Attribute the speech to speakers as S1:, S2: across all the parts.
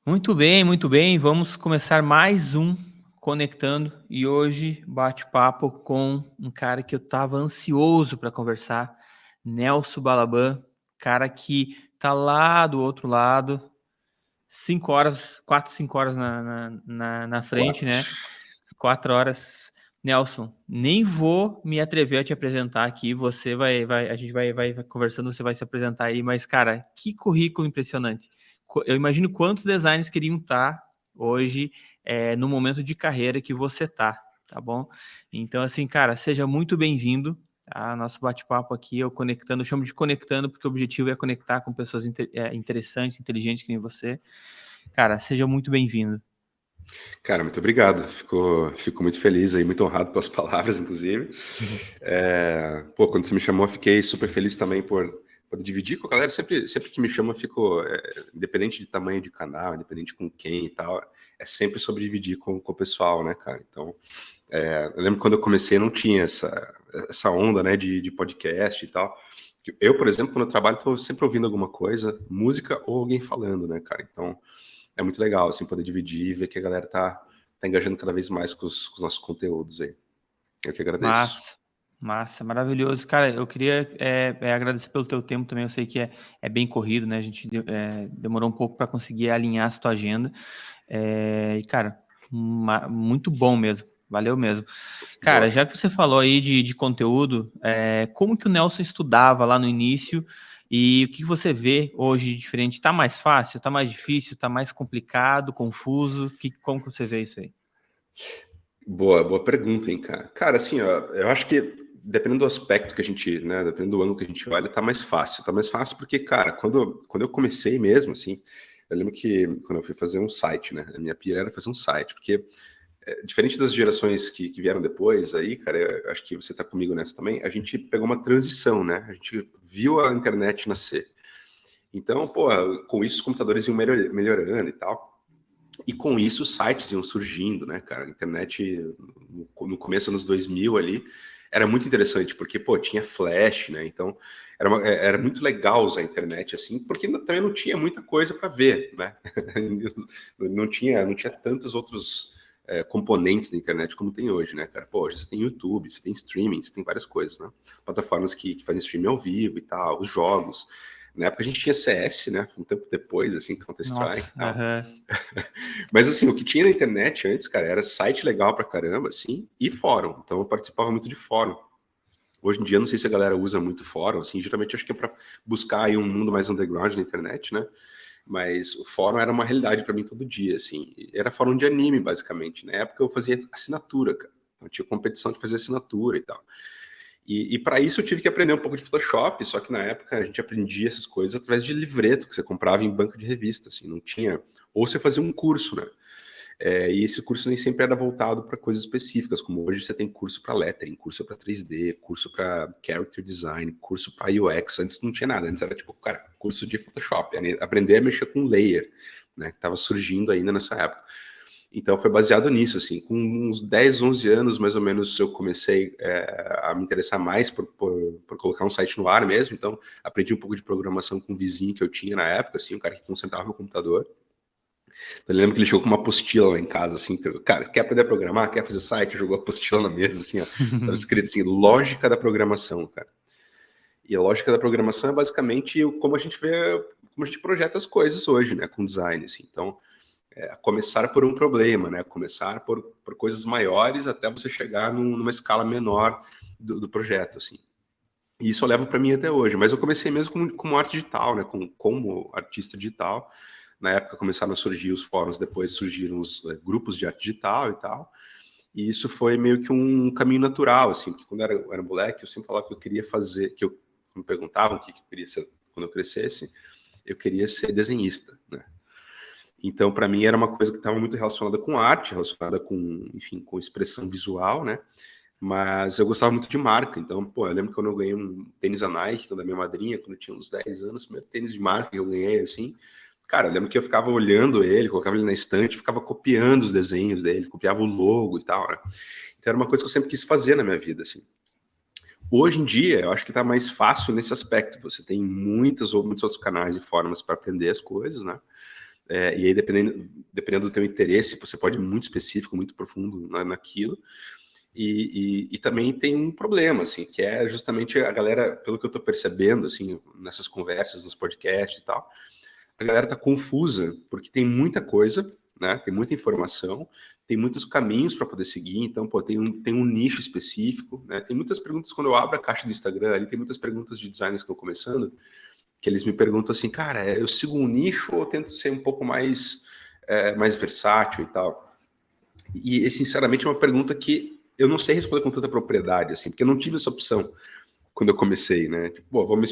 S1: Muito bem, muito bem. Vamos começar mais um Conectando e hoje bate-papo com um cara que eu estava ansioso para conversar, Nelson Balaban, cara que tá lá do outro lado, 5 horas, 4, 5 horas na frente,
S2: Quatro.
S1: né? 4 horas. Nelson, nem vou me atrever a te apresentar aqui. Você a gente vai conversando, você vai se apresentar aí, mas, cara, que currículo impressionante. Eu imagino quantos designers queriam estar hoje no momento de carreira que você tá bom? Então, assim, cara, seja muito bem-vindo a nosso bate-papo aqui, eu chamo de Conectando, porque o objetivo é conectar com pessoas interessantes, inteligentes que nem você. Cara, seja muito bem-vindo.
S2: Cara, muito obrigado. Fico muito feliz aí, muito honrado pelas palavras, inclusive. Quando você me chamou, eu fiquei super feliz também por poder dividir com a galera. Sempre que me chama, eu fico, independente de tamanho de canal, independente com quem e tal, é sempre sobre dividir com o pessoal, né, cara? Então, eu lembro quando eu comecei, não tinha essa onda, né, de podcast e tal. Eu, por exemplo, quando eu trabalho, estou sempre ouvindo alguma coisa, música ou alguém falando, né, cara? Então, é muito legal, assim, poder dividir e ver que a galera tá engajando cada vez mais com os nossos conteúdos aí. Eu que agradeço.
S1: Massa, massa, maravilhoso. Cara, eu queria agradecer pelo teu tempo também. Eu sei que é bem corrido, né? A gente demorou um pouco para conseguir alinhar essa tua agenda. E, cara, muito bom mesmo. Valeu mesmo. Cara,
S2: Boa.
S1: já que você falou aí de conteúdo, como que o Nelson estudava lá no início e o que você vê hoje de diferente? Tá mais fácil? Tá mais difícil? Tá mais complicado? Confuso? Como que você vê isso aí?
S2: Boa pergunta, hein, cara. Cara, assim, ó, eu acho que dependendo do aspecto que a gente, né, dependendo do ângulo que a gente olha, tá mais fácil. Tá mais fácil porque, cara, quando eu comecei mesmo, assim, eu lembro que quando eu fui fazer um site, né, a minha pira era fazer um site, porque diferente das gerações que vieram depois aí, cara, eu acho que você tá comigo nessa também, a gente pegou uma transição, né? A gente viu a internet nascer. Então, pô, com isso os computadores iam melhorando e tal. E com isso os sites iam surgindo, né, cara? A internet, no começo dos anos 2000 ali, era muito interessante, porque, pô, tinha flash, né? Então, era muito legal usar a internet assim, porque também não tinha muita coisa para ver, né? Não tinha tantos outros componentes da internet como tem hoje, né, cara? Pô, hoje você tem YouTube, você tem streaming, você tem várias coisas, né? Plataformas que fazem streaming ao vivo e tal, os jogos. Na época a gente tinha CS, né? Um tempo depois, assim, Counter-Strike
S1: Nossa,
S2: e tal.
S1: aham.
S2: Mas assim, o que tinha na internet antes, cara, era site legal pra caramba, assim, e fórum. Então eu participava muito de fórum. Hoje em dia, não sei se a galera usa muito fórum, assim, geralmente eu acho que é pra buscar aí um mundo mais underground na internet, né? Mas o fórum era uma realidade pra mim todo dia, assim. Era fórum de anime, basicamente. Na época eu fazia assinatura, cara. Então tinha competição de fazer assinatura e tal. E para isso eu tive que aprender um pouco de Photoshop, só que na época a gente aprendia essas coisas através de livreto que você comprava em banca de revista, assim, não tinha. Ou você fazia um curso, né? E esse curso nem sempre era voltado para coisas específicas, como hoje você tem curso para lettering, curso para 3D, curso para character design, curso para UX. Antes não tinha nada, antes era tipo, cara, curso de Photoshop, aprender a mexer com layer, né? Que estava surgindo ainda nessa época. Então foi baseado nisso, assim, com uns 10, 11 anos mais ou menos eu comecei a me interessar mais por colocar um site no ar mesmo, então aprendi um pouco de programação com um vizinho que eu tinha na época, assim, um cara que consertava meu computador. Então, eu lembro que ele chegou com uma apostila lá em casa, assim, cara, quer aprender a programar, quer fazer site, jogou a apostila na mesa, assim, ó, tava escrito assim, lógica da programação, cara. E a lógica da programação é basicamente como a gente vê, como a gente projeta as coisas hoje, né, com design, assim, então começar por um problema, né? Começar por coisas maiores até você chegar numa escala menor do projeto, assim. E isso eu levo para mim até hoje. Mas eu comecei mesmo como arte digital, né? Como artista digital. Na época começaram a surgir os fóruns, depois surgiram os grupos de arte digital e tal. E isso foi meio que um caminho natural, assim, porque quando eu era moleque, eu sempre falava que eu queria fazer, me perguntavam o que eu queria ser quando eu crescesse, eu queria ser desenhista, né? Então, para mim, era uma coisa que estava muito relacionada com arte, relacionada com, enfim, com expressão visual, né? Mas eu gostava muito de marca. Então, pô, eu lembro que quando eu ganhei um tênis da Nike, da minha madrinha, quando eu tinha uns 10 anos, o primeiro tênis de marca que eu ganhei, assim. Cara, eu lembro que eu ficava olhando ele, colocava ele na estante, ficava copiando os desenhos dele, copiava o logo e tal, né? Então, era uma coisa que eu sempre quis fazer na minha vida, assim. Hoje em dia, eu acho que está mais fácil nesse aspecto. Você tem muitos outros canais e formas para aprender as coisas, né? E aí, dependendo do teu interesse, você pode ir muito específico, muito profundo naquilo. E também tem um problema, assim, que é justamente a galera, pelo que eu tô percebendo, assim, nessas conversas, nos podcasts e tal, a galera tá confusa, porque tem muita coisa, né? Tem muita informação, tem muitos caminhos para poder seguir, então, pô, tem um nicho específico, né? Tem muitas perguntas, quando eu abro a caixa do Instagram, ali tem muitas perguntas de designers que estão começando, que eles me perguntam assim, cara, eu sigo um nicho ou eu tento ser um pouco mais versátil e tal? E, sinceramente, é uma pergunta que eu não sei responder com tanta propriedade, assim, porque eu não tive essa opção quando eu comecei, né? Tipo, pô, vou me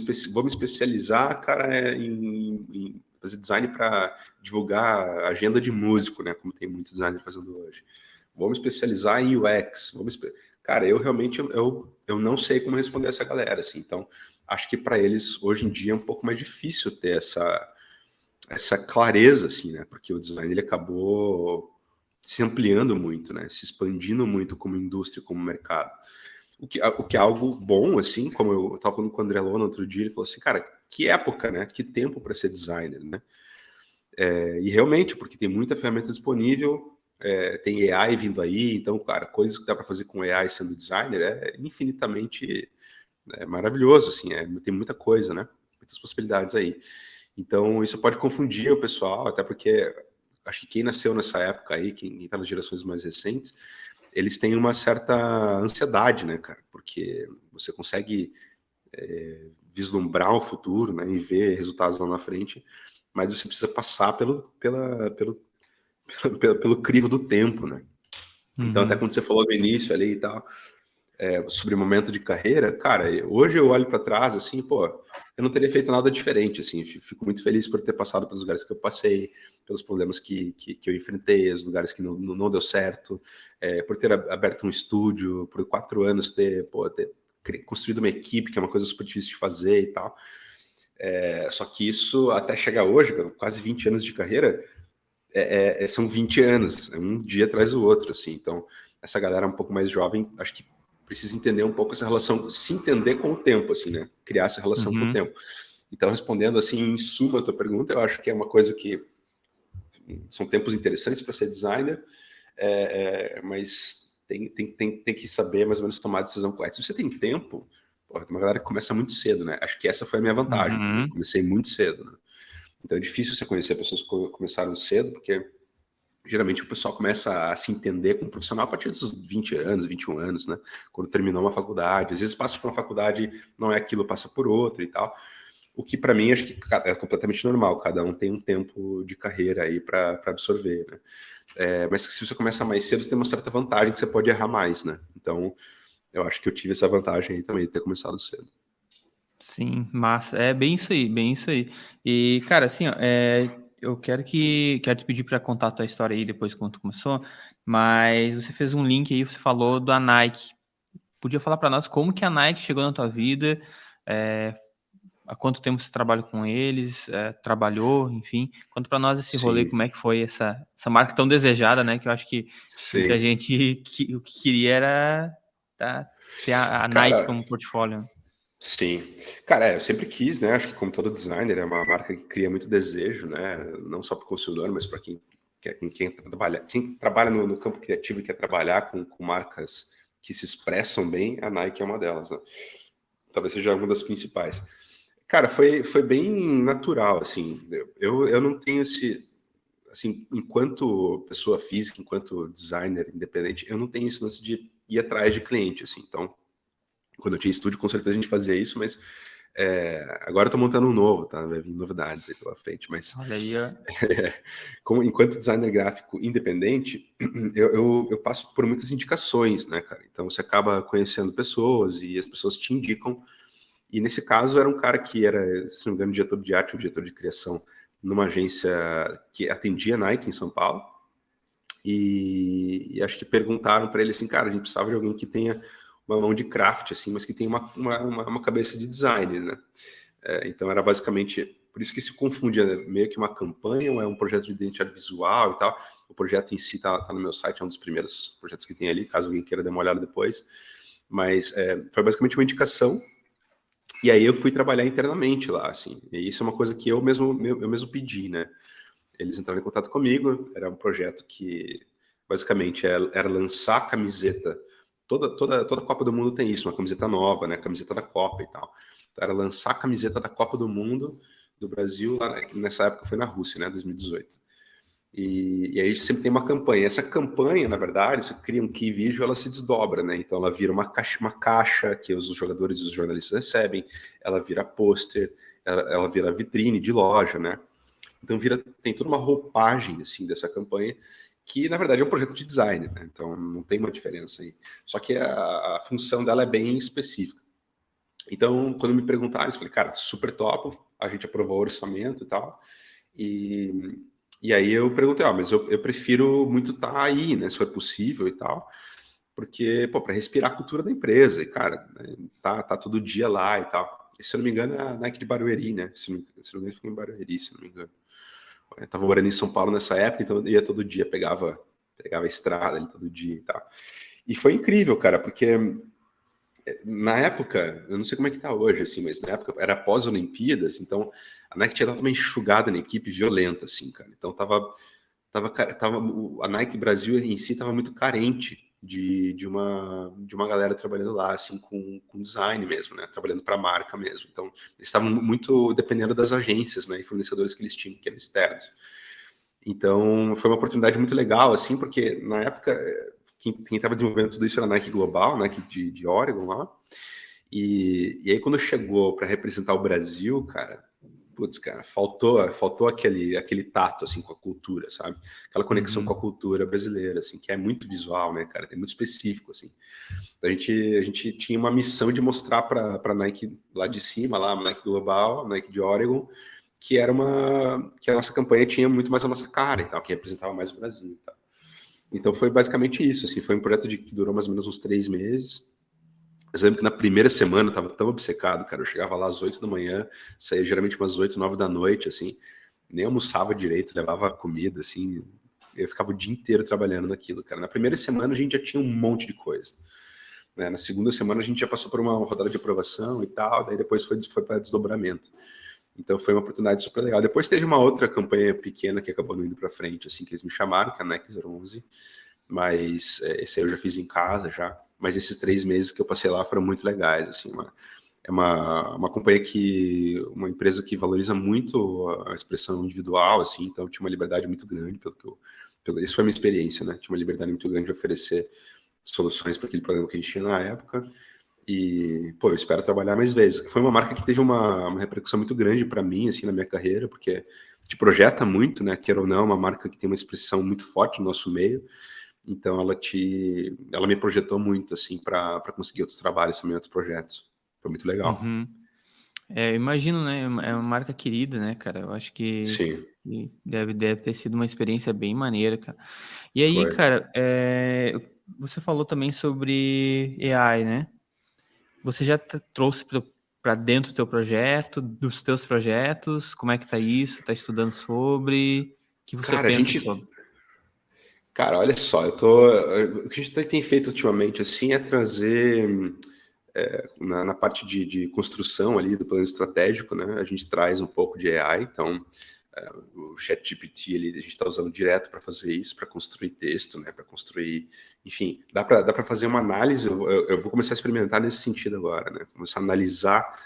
S2: especializar, cara, em fazer design para divulgar a agenda de músico, né? Como tem muito designer fazendo hoje. Vou me especializar em UX. Cara, eu realmente eu não sei como responder essa galera, assim. Então, acho que para eles hoje em dia é um pouco mais difícil ter essa clareza, assim, né? Porque o design ele acabou se ampliando muito, né? Se expandindo muito como indústria, como mercado. O que é algo bom, assim, como eu estava falando com o André Lona outro dia, ele falou assim, cara, que época, né? Que tempo para ser designer, né? E realmente, porque tem muita ferramenta disponível, tem AI vindo aí, então, cara, coisas que dá para fazer com AI sendo designer é infinitamente maravilhoso, assim, tem muita coisa, né? Muitas possibilidades aí. Então, isso pode confundir o pessoal, até porque acho que quem nasceu nessa época aí, quem está nas gerações mais recentes, eles têm uma certa ansiedade, né, cara? Porque você consegue vislumbrar o futuro, né, e ver resultados lá na frente, mas você precisa passar pelo crivo do tempo, né? Então, até
S1: Uhum.
S2: quando você falou no início ali e tal, sobre o momento de carreira, cara, hoje eu olho para trás, assim, pô, eu não teria feito nada diferente, assim, fico muito feliz por ter passado pelos lugares que eu passei, pelos problemas que eu enfrentei, os lugares que não deu certo, por ter aberto um estúdio, por 4 anos ter construído uma equipe, que é uma coisa super difícil de fazer e tal. Só que isso, até chegar hoje, quase 20 anos de carreira, são 20 anos, é um dia atrás do outro, assim. Então, essa galera um pouco mais jovem, acho que precisa entender um pouco essa relação, se entender com o tempo, assim, né? Criar essa relação com o
S1: Uhum.
S2: tempo. Então, respondendo assim, em suma, a tua pergunta, eu acho que é uma coisa que são tempos interessantes para ser designer, mas tem que saber mais ou menos tomar a decisão correta. Se você tem tempo, tem uma galera que começa muito cedo, né? Acho que essa foi a minha vantagem também.
S1: Uhum.
S2: Comecei muito cedo, né? Então é difícil você conhecer pessoas que começaram cedo, porque geralmente o pessoal começa a se entender como profissional a partir dos 20 anos, 21 anos, né? Quando terminou uma faculdade. Às vezes passa por uma faculdade, não é aquilo, passa por outra e tal. O que para mim acho que é completamente normal, cada um tem um tempo de carreira aí para absorver, né? Mas se você começa mais cedo, você tem uma certa vantagem que você pode errar mais, né? Então eu acho que eu tive essa vantagem aí também de ter começado cedo.
S1: Sim, massa. É bem isso aí, bem isso aí. E, cara, assim, ó, eu quero te pedir para contar a tua história aí depois quando tu começou, mas você fez um link aí, você falou da Nike. Podia falar para nós como que a Nike chegou na tua vida, é, há quanto tempo você trabalha com eles, trabalhou, enfim. Conta para nós esse rolê,
S2: Sim,
S1: como é que foi essa marca tão desejada, né? Que eu acho que muita
S2: sim.
S1: gente o que queria era ter a Nike
S2: Cara,
S1: como portfólio.
S2: sim. Cara, eu sempre quis, né? Acho que como todo designer, é uma marca que cria muito desejo, né? Não só para o consumidor, mas para quem trabalha no campo criativo e quer trabalhar com marcas que se expressam bem, a Nike é uma delas, né? Talvez seja uma das principais. Cara, foi bem natural, assim. Eu não tenho assim, enquanto pessoa física, enquanto designer independente, eu não tenho esse lance de ir atrás de cliente, assim. Então, quando eu tinha estúdio, com certeza a gente fazia isso, mas agora eu tô montando um novo, tá? Vai vir novidades aí pela frente, mas
S1: Olha aí, ó.
S2: enquanto designer gráfico independente, eu passo por muitas indicações, né, cara? Então você acaba conhecendo pessoas e as pessoas te indicam. E nesse caso era um cara que era, se não me engano, diretor de arte ou diretor de criação numa agência que atendia Nike em São Paulo. E acho que perguntaram para ele assim, cara, a gente precisava de alguém que tenha uma mão de craft, assim, mas que tenha uma cabeça de designer, né? Então era basicamente, por isso que se confunde, né? Meio que uma campanha, ou é um projeto de identidade visual e tal. O projeto em si tá no meu site, é um dos primeiros projetos que tem ali, caso alguém queira dar uma olhada depois. Mas foi basicamente uma indicação, e aí eu fui trabalhar internamente lá, assim. E isso é uma coisa que eu mesmo pedi, né? eles entraram em contato comigo. Era um projeto que, basicamente, era lançar a camiseta. Toda Copa do Mundo tem isso, uma camiseta nova, né? Camiseta da Copa e tal. Então, era lançar a camiseta da Copa do Mundo do Brasil, lá, nessa época foi na Rússia, né? 2018. E aí sempre tem uma campanha. Essa campanha, na verdade, você cria um key visual, ela se desdobra, né? Então ela vira uma caixa que os jogadores e os jornalistas recebem, ela vira pôster, ela vira vitrine de loja, né? Então tem toda uma roupagem assim dessa campanha que na verdade é um projeto de design, né? Então não tem uma diferença aí. Só que a função dela é bem específica. Então quando me perguntaram, eu falei, cara, super top, a gente aprovou o orçamento e tal. E aí eu perguntei, mas eu prefiro muito estar aí, né, se for possível e tal, porque, pô, para respirar a cultura da empresa, e, cara, né, tá todo dia lá e tal. E, se eu não me engano, é a Nike de Barueri, né? Se não me engano, fica em Barueri, se não me engano. Eu tava morando em São Paulo nessa época, então eu ia todo dia, pegava a estrada ali todo dia e tal. E foi incrível, cara, porque na época, eu não sei como é que tá hoje, assim, mas na época era pós-Olimpíadas, então a Nike tinha dado uma enxugada na equipe violenta, assim, cara. Então a Nike Brasil em si tava muito carente de uma galera trabalhando lá, assim, com design mesmo, né? Trabalhando para a marca mesmo. Então, eles estavam muito dependendo das agências, né? E fornecedores que eles tinham, que eram externos. Então, foi uma oportunidade muito legal, assim, porque na época quem estava desenvolvendo tudo isso era a Nike Global, Nike de Oregon lá. E aí, quando chegou para representar o Brasil, cara, putz, cara, faltou aquele tato, assim, com a cultura, sabe? Aquela conexão com a cultura brasileira, assim, que é muito visual, né, cara? É muito específico, assim. A gente tinha uma missão de mostrar para a Nike lá de cima, lá, a Nike Global, a Nike de Oregon, que a nossa campanha tinha muito mais a nossa cara e tal, que representava mais o Brasil e tal. Então foi basicamente isso, assim, foi um projeto que durou mais ou menos uns 3 meses. Eu lembro que na primeira semana eu tava tão obcecado, cara, eu chegava lá às 8 da manhã, saía geralmente umas 8, 9 da noite, assim, nem almoçava direito, levava comida, assim, eu ficava o dia inteiro trabalhando naquilo, cara. Na primeira semana a gente já tinha um monte de coisa, né? Na segunda semana a gente já passou por uma rodada de aprovação e tal, daí depois foi para desdobramento. Então foi uma oportunidade super legal. Depois teve uma outra campanha pequena que acabou não indo para frente, assim, que eles me chamaram, que é a Nike 011, mas esse aí eu já fiz em casa já. Mas esses 3 meses que eu passei lá foram muito legais, assim, é uma companhia uma empresa que valoriza muito a expressão individual, assim, então tinha uma liberdade muito grande isso foi a minha experiência, né? Tinha uma liberdade muito grande de oferecer soluções para aquele problema que a gente tinha na época. E, pô, eu espero trabalhar mais vezes. Foi uma marca que teve uma repercussão muito grande para mim, assim, na minha carreira, porque te projeta muito, né? Quer ou não, é uma marca que tem uma expressão muito forte no nosso meio. Então, ela me projetou muito, assim, para conseguir outros trabalhos também, outros projetos. Foi muito legal.
S1: Uhum. Eu imagino, né? É uma marca querida, né, cara? Eu acho
S2: Sim,
S1: que deve ter sido uma experiência bem maneira, cara. E aí,
S2: foi.
S1: cara, você falou também sobre AI, né? Você já trouxe para dentro do teu projeto, dos teus projetos? Como é que tá isso? Tá estudando sobre? O que você
S2: Cara,
S1: pensa sobre?
S2: olha só, o que a gente tem feito ultimamente, assim, é trazer na parte de construção ali do plano estratégico, né? A gente traz um pouco de AI, então o ChatGPT a gente está usando direto para fazer isso, para construir texto, né? Para construir, enfim, dá para fazer uma análise. Eu vou começar a experimentar nesse sentido agora, né? Começar a analisar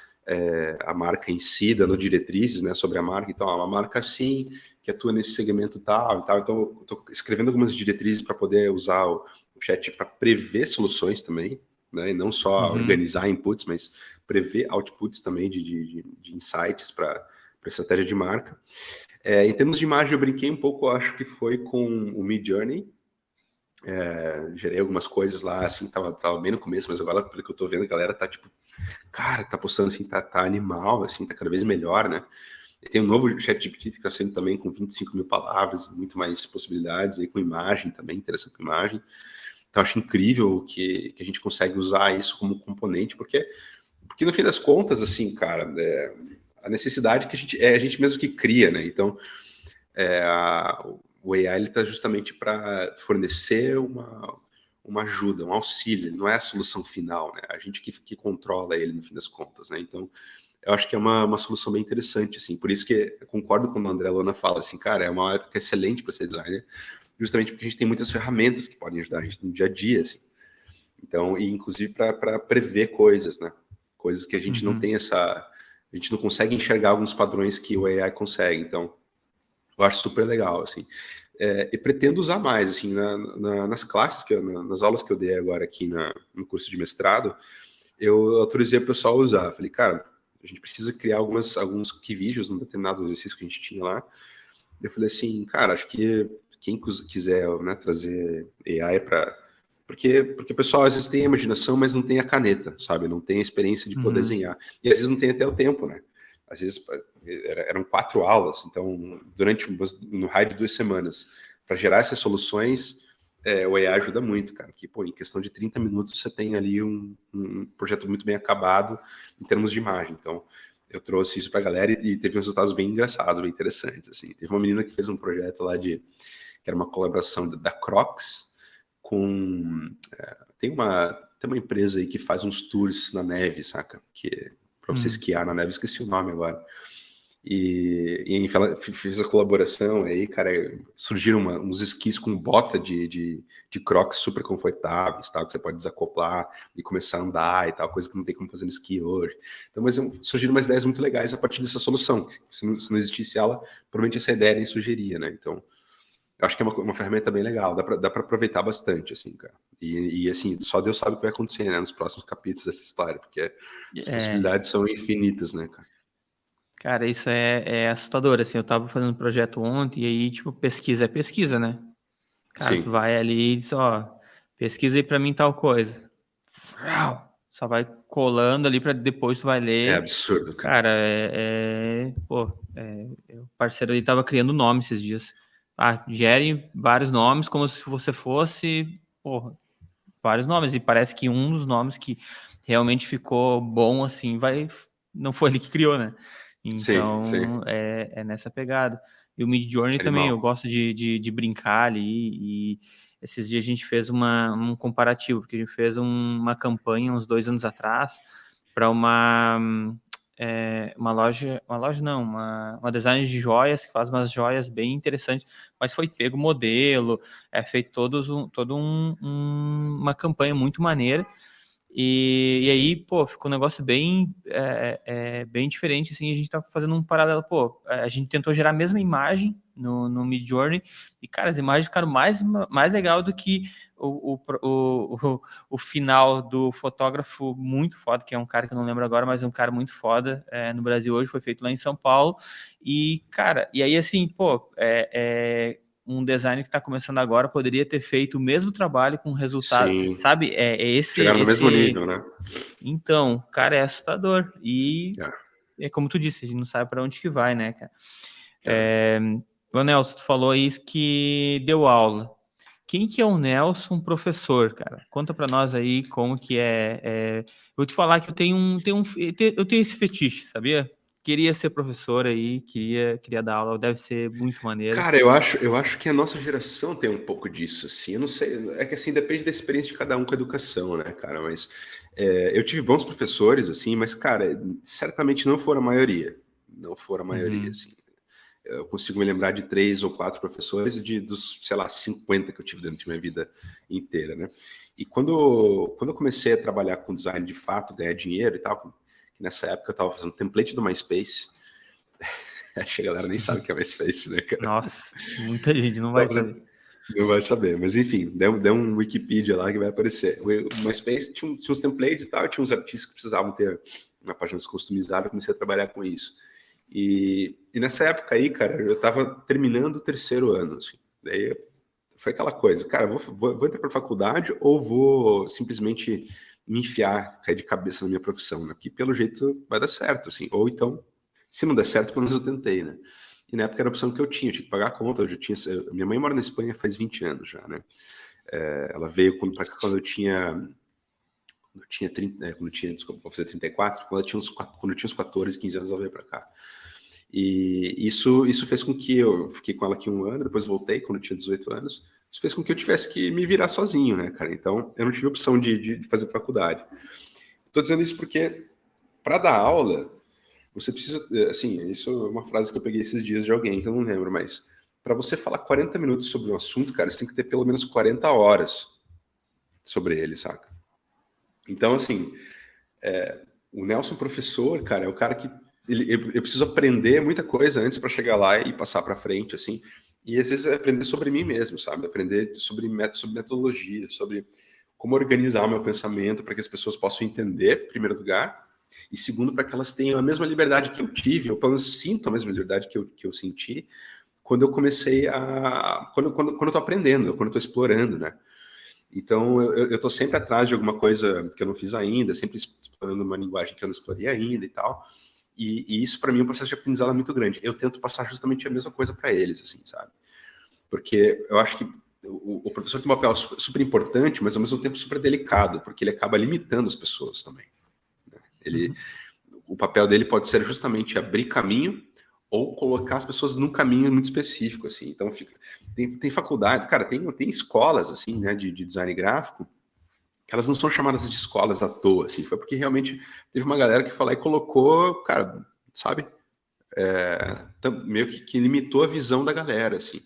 S2: a marca em si, dando diretrizes, né, sobre a marca. Então, uma marca assim que atua nesse segmento tal e tal. Então, eu estou escrevendo algumas diretrizes para poder usar o chat para prever soluções também, né? E não só
S1: Uhum.
S2: organizar inputs, mas prever outputs também de insights para estratégia de marca. Em termos de imagem, eu brinquei um pouco, acho que foi com o Midjourney. Gerei algumas coisas lá, assim, tava bem no começo, mas agora, pelo que eu tô vendo, a galera tá, tipo, cara, tá postando, assim, tá animal, assim, tá cada vez melhor, né? E tem um novo ChatGPT que tá saindo também com 25 mil palavras, muito mais possibilidades, aí com imagem também, interação com imagem. Então, acho incrível que a gente consegue usar isso como componente, porque no fim das contas, assim, cara, a necessidade que a gente mesmo que cria, né? Então, o AI está justamente para fornecer uma ajuda, um auxílio, ele não é a solução final, né? A gente que controla ele no fim das contas, né? Então, eu acho que é uma solução bem interessante, assim. Por isso que eu concordo quando o André Lona fala assim, cara, é uma época excelente para ser designer, justamente porque a gente tem muitas ferramentas que podem ajudar a gente no dia a dia, assim. Então, e inclusive para prever coisas, né? Coisas que a gente não tem a gente não consegue enxergar alguns padrões que o AI consegue. Então, eu acho super legal, assim. E pretendo usar mais, assim, nas classes, nas aulas que eu dei agora aqui no curso de mestrado, eu autorizei o pessoal a usar. Falei, cara, a gente precisa criar alguns key vídeos num determinado exercício que a gente tinha lá. Eu falei assim, cara, acho que quem quiser, né, trazer AI para... Porque o pessoal às vezes tem a imaginação, mas não tem a caneta, sabe? Não tem a experiência de poder desenhar. E às vezes não tem até o tempo, né? Às vezes eram 4 aulas, então no raio de 2 semanas, para gerar essas soluções, o AI ajuda muito, cara. Que, pô, em questão de 30 minutos você tem ali um projeto muito bem acabado em termos de imagem. Então, eu trouxe isso para a galera e teve uns resultados bem engraçados, bem interessantes. Assim. Teve uma menina que fez um projeto lá que era uma colaboração da Crocs com... tem uma empresa aí que faz uns tours na neve, saca? Que para você esquiar na neve, esqueci o nome agora. E ela fez a colaboração aí, cara, surgiram uns esquis com bota de Crocs super confortáveis, tal, que você pode desacoplar e começar a andar e tal, coisa que não tem como fazer no esqui hoje. Então, mas surgiram umas ideias muito legais a partir dessa solução. Se não existisse ela, provavelmente essa ideia nem surgiria, né? Então, eu acho que é uma ferramenta bem legal, dá pra aproveitar bastante, assim, cara. E assim, só Deus sabe o que vai acontecer, né, nos próximos capítulos dessa história, porque as possibilidades são infinitas, né, cara?
S1: Cara, isso é assustador, assim, eu tava fazendo um projeto ontem e aí, tipo, pesquisa é pesquisa, né? Cara, tu
S2: Sim,
S1: vai ali e diz, ó, pesquisa aí pra mim tal coisa. Frau! Só vai colando ali pra depois tu vai
S2: é
S1: ler.
S2: absurdo, cara.
S1: Cara, o parceiro ali tava criando nome esses dias. Ah, gere vários nomes como se você fosse, porra, vários nomes. E parece que um dos nomes que realmente ficou bom, assim, não foi ele que criou, né?
S2: Sim, sim,
S1: Então, é nessa pegada. E o Midjourney também, eu
S2: animal.
S1: gosto de brincar ali. E esses dias a gente fez um comparativo, porque a gente fez uma campanha uns 2 anos atrás para uma loja não, uma design de joias que faz umas joias bem interessantes, mas foi pego modelo, feito uma campanha muito maneira. E aí, pô, ficou um negócio bem diferente, assim, a gente tá fazendo um paralelo, pô, a gente tentou gerar a mesma imagem no Midjourney, e, cara, as imagens ficaram mais legal do que o final do fotógrafo muito foda, que é um cara que eu não lembro agora, mas é um cara muito foda, no Brasil hoje, foi feito lá em São Paulo, e, cara, e aí, assim, pô, um designer que está começando agora poderia ter feito o mesmo trabalho com resultado,
S2: Sim.
S1: sabe?
S2: Chegaram no mesmo nível, né?
S1: Então, cara, é assustador. E
S2: É,
S1: é como tu disse, a gente não sabe para onde que vai, né, cara?
S2: é.
S1: O Nelson, tu falou aí que deu aula. Quem que é o Nelson professor, cara? Conta para nós aí como que é. Eu vou te falar que eu tenho esse fetiche, sabia? Queria ser professor aí, queria dar aula, deve ser muito maneiro.
S2: Cara, eu acho que a nossa geração tem um pouco disso, assim. Eu não sei, é que assim, depende da experiência de cada um com a educação, né, cara? Mas eu tive bons professores, assim, mas, cara, certamente não foram a maioria. Não foram a maioria,
S1: Uhum.
S2: assim. Eu consigo me lembrar de 3 ou 4 professores dos, sei lá, 50 que eu tive durante a minha vida inteira, né? E quando eu comecei a trabalhar com design de fato, ganhar dinheiro e tal, nessa época eu estava fazendo template do MySpace. Acho que a galera nem sabe o que é MySpace, né, cara?
S1: Nossa, muita gente não vai
S2: Tava
S1: saber.
S2: fazendo... Não vai saber, mas enfim, dê um Wikipedia lá que vai aparecer. O MySpace tinha uns templates e tal, tinha uns artistas que precisavam ter uma página customizada, eu comecei a trabalhar com isso. E nessa época aí, cara, eu tava terminando o 3º ano, assim. Daí foi aquela coisa, cara, vou entrar pra faculdade ou vou simplesmente me enfiar, cair de cabeça na minha profissão, né? Que pelo jeito vai dar certo, assim. Ou então, se não der certo, pelo menos eu tentei, né? E na época era a opção que eu tinha que pagar a conta. Minha mãe mora na Espanha faz 20 anos já, né? Ela veio pra cá desculpa, vou fazer 34, quando eu tinha uns 14, 15 anos, ela veio pra cá. E isso fez com que eu fiquei com ela aqui um ano, depois voltei quando eu tinha 18 anos. Isso fez com que eu tivesse que me virar sozinho, né, cara? Então, eu não tive opção de fazer faculdade. Estou dizendo isso porque, para dar aula, você precisa, assim, isso é uma frase que eu peguei esses dias de alguém que eu não lembro, mas para você falar 40 minutos sobre um assunto, cara, você tem que ter pelo menos 40 horas sobre ele, saca? Então, assim, o Nelson professor, cara, é o cara que eu preciso aprender muita coisa antes para chegar lá e passar para frente, assim. E às vezes é aprender sobre mim mesmo, sabe? Aprender sobre metodologia, sobre como organizar o meu pensamento para que as pessoas possam entender, em primeiro lugar, e segundo, para que elas tenham a mesma liberdade que eu tive, ou pelo menos sintam a mesma liberdade que eu senti quando eu comecei a. Quando eu estou aprendendo, quando eu estou explorando, né? Então, eu estou sempre atrás de alguma coisa que eu não fiz ainda, sempre explorando uma linguagem que eu não explorei ainda e tal. E isso, para mim, é um processo de aprendizado muito grande. Eu tento passar justamente a mesma coisa para eles, assim, sabe? Porque eu acho que o professor tem um papel super importante, mas ao mesmo tempo super delicado, porque ele acaba limitando as pessoas também. Né? O papel dele pode ser justamente abrir caminho ou colocar as pessoas num caminho muito específico, assim. Então, tem faculdades, cara, tem escolas, assim, né, de design gráfico, que elas não são chamadas de escolas à toa, assim. Foi porque realmente teve uma galera que foi lá e colocou, cara, sabe? Meio que limitou a visão da galera, assim.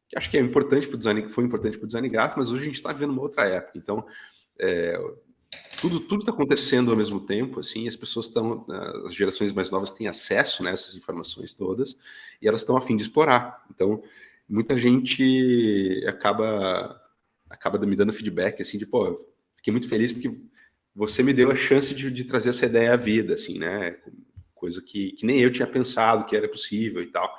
S2: Que acho que é importante para o design, foi importante para o design gráfico, mas hoje a gente está vivendo uma outra época. Então, tudo está acontecendo ao mesmo tempo, assim, as pessoas estão, as gerações mais novas têm acesso nessas informações todas e elas estão a fim de explorar. Então, muita gente acaba me dando feedback, assim, de, pô, fiquei muito feliz porque você me deu a chance de trazer essa ideia à vida, assim, né? Coisa que nem eu tinha pensado que era possível e tal.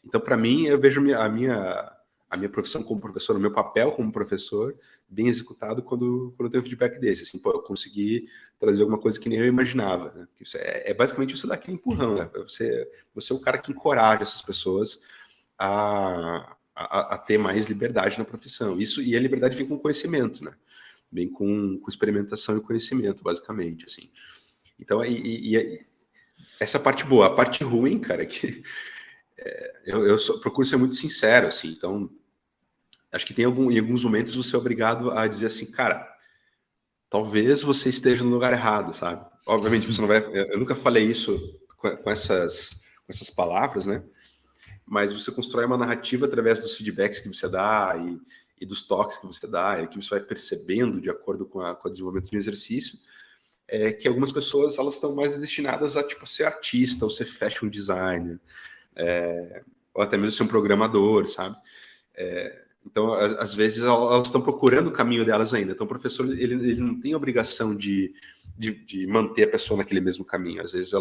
S2: Então, para mim, eu vejo a minha profissão como professor, o meu papel como professor, bem executado quando eu tenho um feedback desse. Assim, pô, eu consegui trazer alguma coisa que nem eu imaginava. Né? Isso basicamente você dá aquele empurrão. Né? Você é o cara que encoraja essas pessoas a ter mais liberdade na profissão. Isso, e a liberdade vem com conhecimento, né? Vem com experimentação e conhecimento, basicamente. Assim. Então, essa parte boa. A parte ruim, cara, que eu procuro ser muito sincero, assim. Então, acho que em alguns momentos você é obrigado a dizer assim, cara, talvez você esteja no lugar errado, sabe? Obviamente você não vai. Eu nunca falei isso com essas palavras, né? Mas você constrói uma narrativa através dos feedbacks que você dá e dos toques que você dá, e que você vai percebendo de acordo com o desenvolvimento do exercício, que algumas pessoas elas estão mais destinadas a tipo ser artista ou ser fashion designer, ou até mesmo ser um programador, sabe? Então, às vezes, elas estão procurando o caminho delas ainda. Então, o professor ele não tem a obrigação de manter a pessoa naquele mesmo caminho. Às vezes, a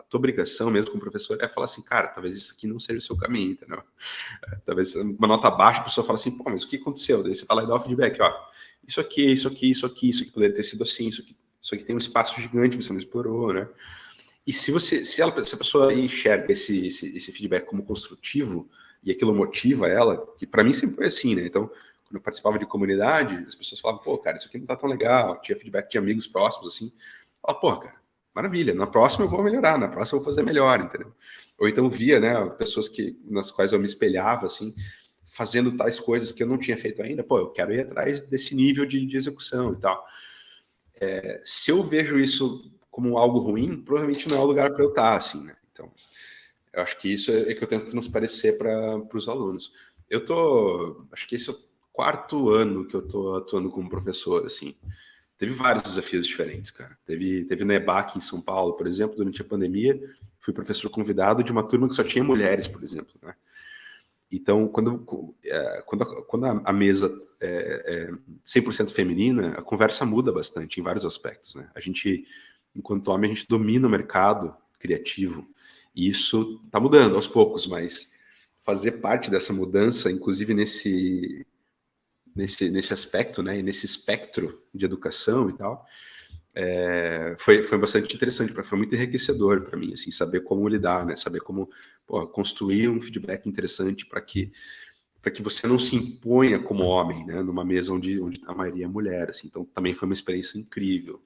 S2: tua obrigação mesmo como professor é falar assim, cara, talvez isso aqui não seja o seu caminho, entendeu? Talvez uma nota baixa, a pessoa fala assim, pô, mas o que aconteceu? Daí você vai lá e dá o feedback, ó, isso aqui poderia ter sido assim, isso aqui tem um espaço gigante, você não explorou, né? E se a pessoa enxerga esse feedback como construtivo, e aquilo motiva ela, que para mim sempre foi assim, né? Então, quando eu participava de comunidade, as pessoas falavam, pô, cara, isso aqui não tá tão legal. Tinha feedback de amigos próximos, assim. Ó, pô, cara, maravilha. Na próxima eu vou melhorar, na próxima eu vou fazer melhor, entendeu? Ou então via, né, pessoas nas quais eu me espelhava, assim, fazendo tais coisas que eu não tinha feito ainda. Pô, eu quero ir atrás desse nível de execução e tal. Se eu vejo isso como algo ruim, provavelmente não é o lugar para eu estar, assim, né? Então, eu acho que isso é que eu tento transparecer para os alunos. Acho que esse é o 4º ano que eu tô atuando como professor, assim. Teve vários desafios diferentes, cara. Teve na EBAC em São Paulo, por exemplo, durante a pandemia, fui professor convidado de uma turma que só tinha mulheres, por exemplo, né? Então, quando a mesa é 100% feminina, a conversa muda bastante em vários aspectos, né? A gente, enquanto homem, a gente domina o mercado criativo, e isso está mudando aos poucos, mas fazer parte dessa mudança, inclusive nesse aspecto, né, e nesse espectro de educação e tal, foi bastante interessante, foi muito enriquecedor para mim, assim, saber como lidar, né, saber como construir um feedback interessante para que você não se imponha como homem, né, numa mesa onde a maioria é mulher, assim. Então também foi uma experiência incrível.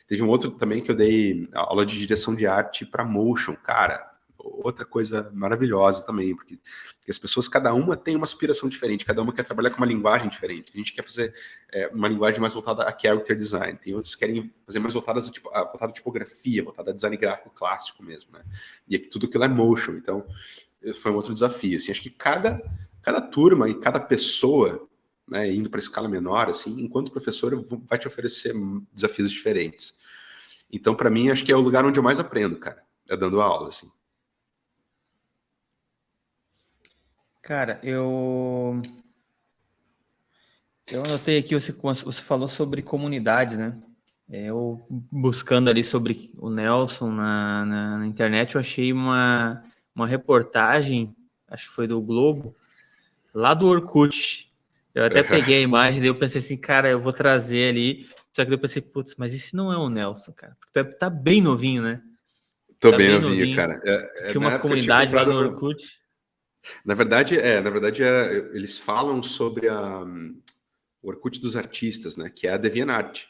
S2: Teve um outro também que eu dei aula de direção de arte para motion, cara. outra coisa maravilhosa também, porque as pessoas, cada uma tem uma aspiração diferente, cada uma quer trabalhar com uma linguagem diferente. A gente quer fazer uma linguagem mais voltada a character design, tem outros que querem fazer mais voltada a tipografia, voltada a design gráfico clássico mesmo, né? E aqui tudo aquilo é motion, então foi um outro desafio. Assim, acho que cada turma e cada pessoa, né, indo para escala menor, assim, enquanto professor, vai te oferecer desafios diferentes. Então, para mim, acho que é o lugar onde eu mais aprendo, cara, é dando aula, assim.
S1: Cara, eu anotei aqui, você falou sobre comunidades, né? Eu buscando ali sobre o Nelson na internet, eu achei uma reportagem, acho que foi do Globo, lá do Orkut. Eu até peguei a imagem, daí eu pensei assim, cara, eu vou trazer ali. Só que daí eu pensei, putz, mas esse não é o Nelson, cara. Porque tá bem novinho, né?
S2: Tô
S1: Tá
S2: bem
S1: bem
S2: novinho,
S1: novinho.
S2: cara.
S1: Tinha
S2: Na
S1: uma
S2: época eu tinha
S1: comunidade lá no
S2: comprado.
S1: Orkut.
S2: Na verdade, eles falam sobre o Orkut dos artistas, né? Que é a DeviantArt.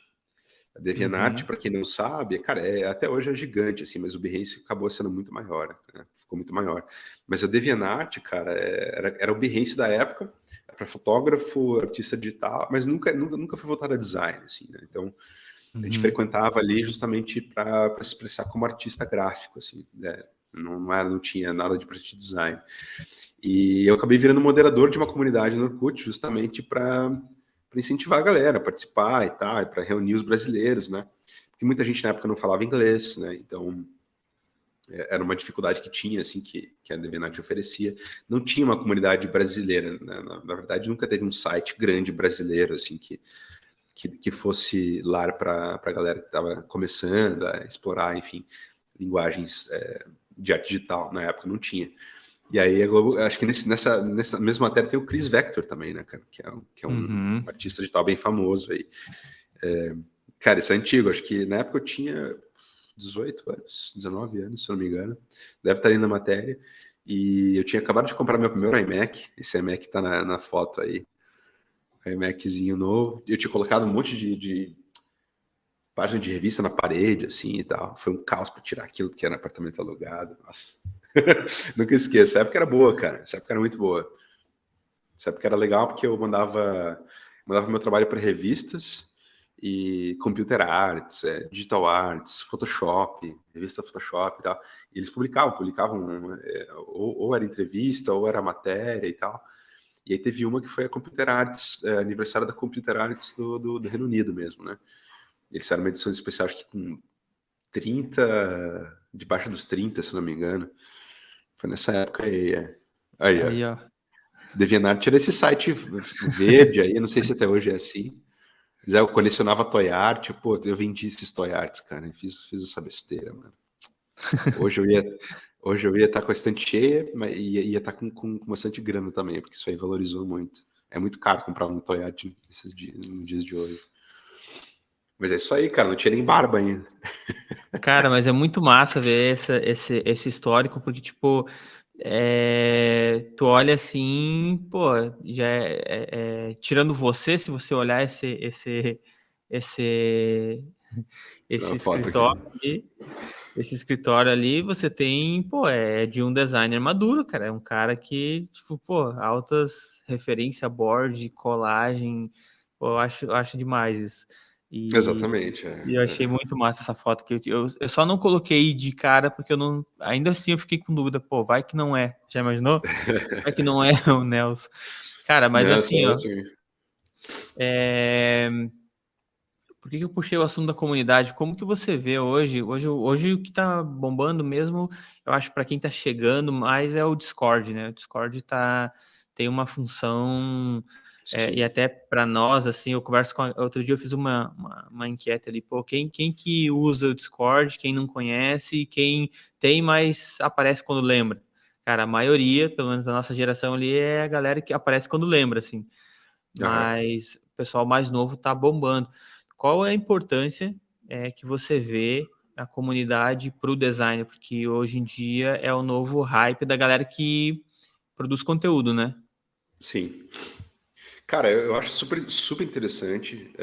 S2: A DeviantArt,
S1: Uhum.
S2: para quem não sabe, cara, até hoje é gigante, assim, mas o Behance acabou sendo muito maior, né? Ficou muito maior. Mas a DeviantArt, cara, era o Behance da época, para fotógrafo, artista digital, mas nunca foi voltado a design, assim, né? Então, a gente
S1: Uhum.
S2: frequentava ali justamente para se expressar como artista gráfico, assim, né? Não tinha nada de product design. E eu acabei virando moderador de uma comunidade no Orkut, justamente para incentivar a galera a participar e tal, para reunir os brasileiros, né? Porque muita gente na época não falava inglês, né? Então era uma dificuldade que tinha, assim, que a DeviantArt oferecia. Não tinha uma comunidade brasileira, né? Na verdade, nunca teve um site grande brasileiro, assim, que fosse lar para a galera que estava começando a explorar, enfim, linguagens de arte digital. Na época não tinha. E aí a Globo, acho que nessa mesma matéria tem o Chris Vector também, né, cara? Que é um
S1: Uhum.
S2: artista digital bem famoso aí. Cara, isso é antigo, acho que na época eu tinha 18 anos, 19 anos, se eu não me engano. Deve estar aí na matéria. E eu tinha acabado de comprar meu primeiro iMac. Esse iMac tá na foto aí. iMaczinho novo. Eu tinha colocado um monte de página de revista na parede, assim e tal. Foi um caos para tirar aquilo que era apartamento alugado. Nossa. Nunca esqueço. Essa época era boa, cara. Essa época era muito boa. Essa época era legal porque eu mandava meu trabalho para revistas e computer arts, digital arts, Photoshop, revista Photoshop e tal. E eles publicavam ou era entrevista ou era matéria e tal. E aí teve uma que foi a Computer Arts, aniversário da Computer Arts do Reino Unido mesmo, né? Eles fizeram uma edição especial, acho que com 30, debaixo dos 30, se não me engano. Foi nessa época aí. Aí, ó.
S1: Aí, ó.
S2: DeviantArt era esse site verde aí, não sei se até hoje é assim. Mas eu colecionava toy art, pô, eu vendi esses toy arts, cara. Eu fiz essa besteira, mano. Hoje eu ia estar com a estante cheia, mas ia estar com bastante grana também, porque isso aí valorizou muito. É muito caro comprar um toy art nos dias de hoje. Mas é isso aí, cara, não tinha nem barba ainda.
S1: Cara, mas é muito massa ver esse histórico, porque, tipo, tu olha assim, pô, já tirando você, se você olhar esse,
S2: Tirar
S1: esse
S2: uma foto aqui.
S1: escritório ali, esse escritório ali, você tem, pô, é de um designer maduro, cara, é um cara que, tipo, pô, altas referência, board, colagem, pô, eu acho demais isso. E,
S2: Exatamente.
S1: e eu achei muito massa essa foto que eu só não coloquei de cara porque eu não, ainda assim eu fiquei com dúvida, pô, vai que não é. Já imaginou? Vai que não é o Nelson. Cara, mas
S2: Nessa,
S1: assim, ó,
S2: assim.
S1: é, por que que eu puxei o assunto da comunidade? Como que você vê hoje o que tá bombando mesmo, eu acho para quem tá chegando mais é o Discord, né? O Discord tem uma função e
S2: Sim.
S1: até para nós, assim, eu converso outro dia eu fiz uma enquete ali, pô, quem que usa o Discord, quem não conhece, quem tem, mas aparece quando lembra. Cara, a maioria, pelo menos da nossa geração ali, é a galera que aparece quando lembra, assim.
S2: Aham.
S1: Mas o pessoal mais novo tá bombando. Qual é a importância que você vê na comunidade para o design? Porque hoje em dia é o novo hype da galera que produz conteúdo, né?
S2: Sim. Cara, eu acho super, super interessante.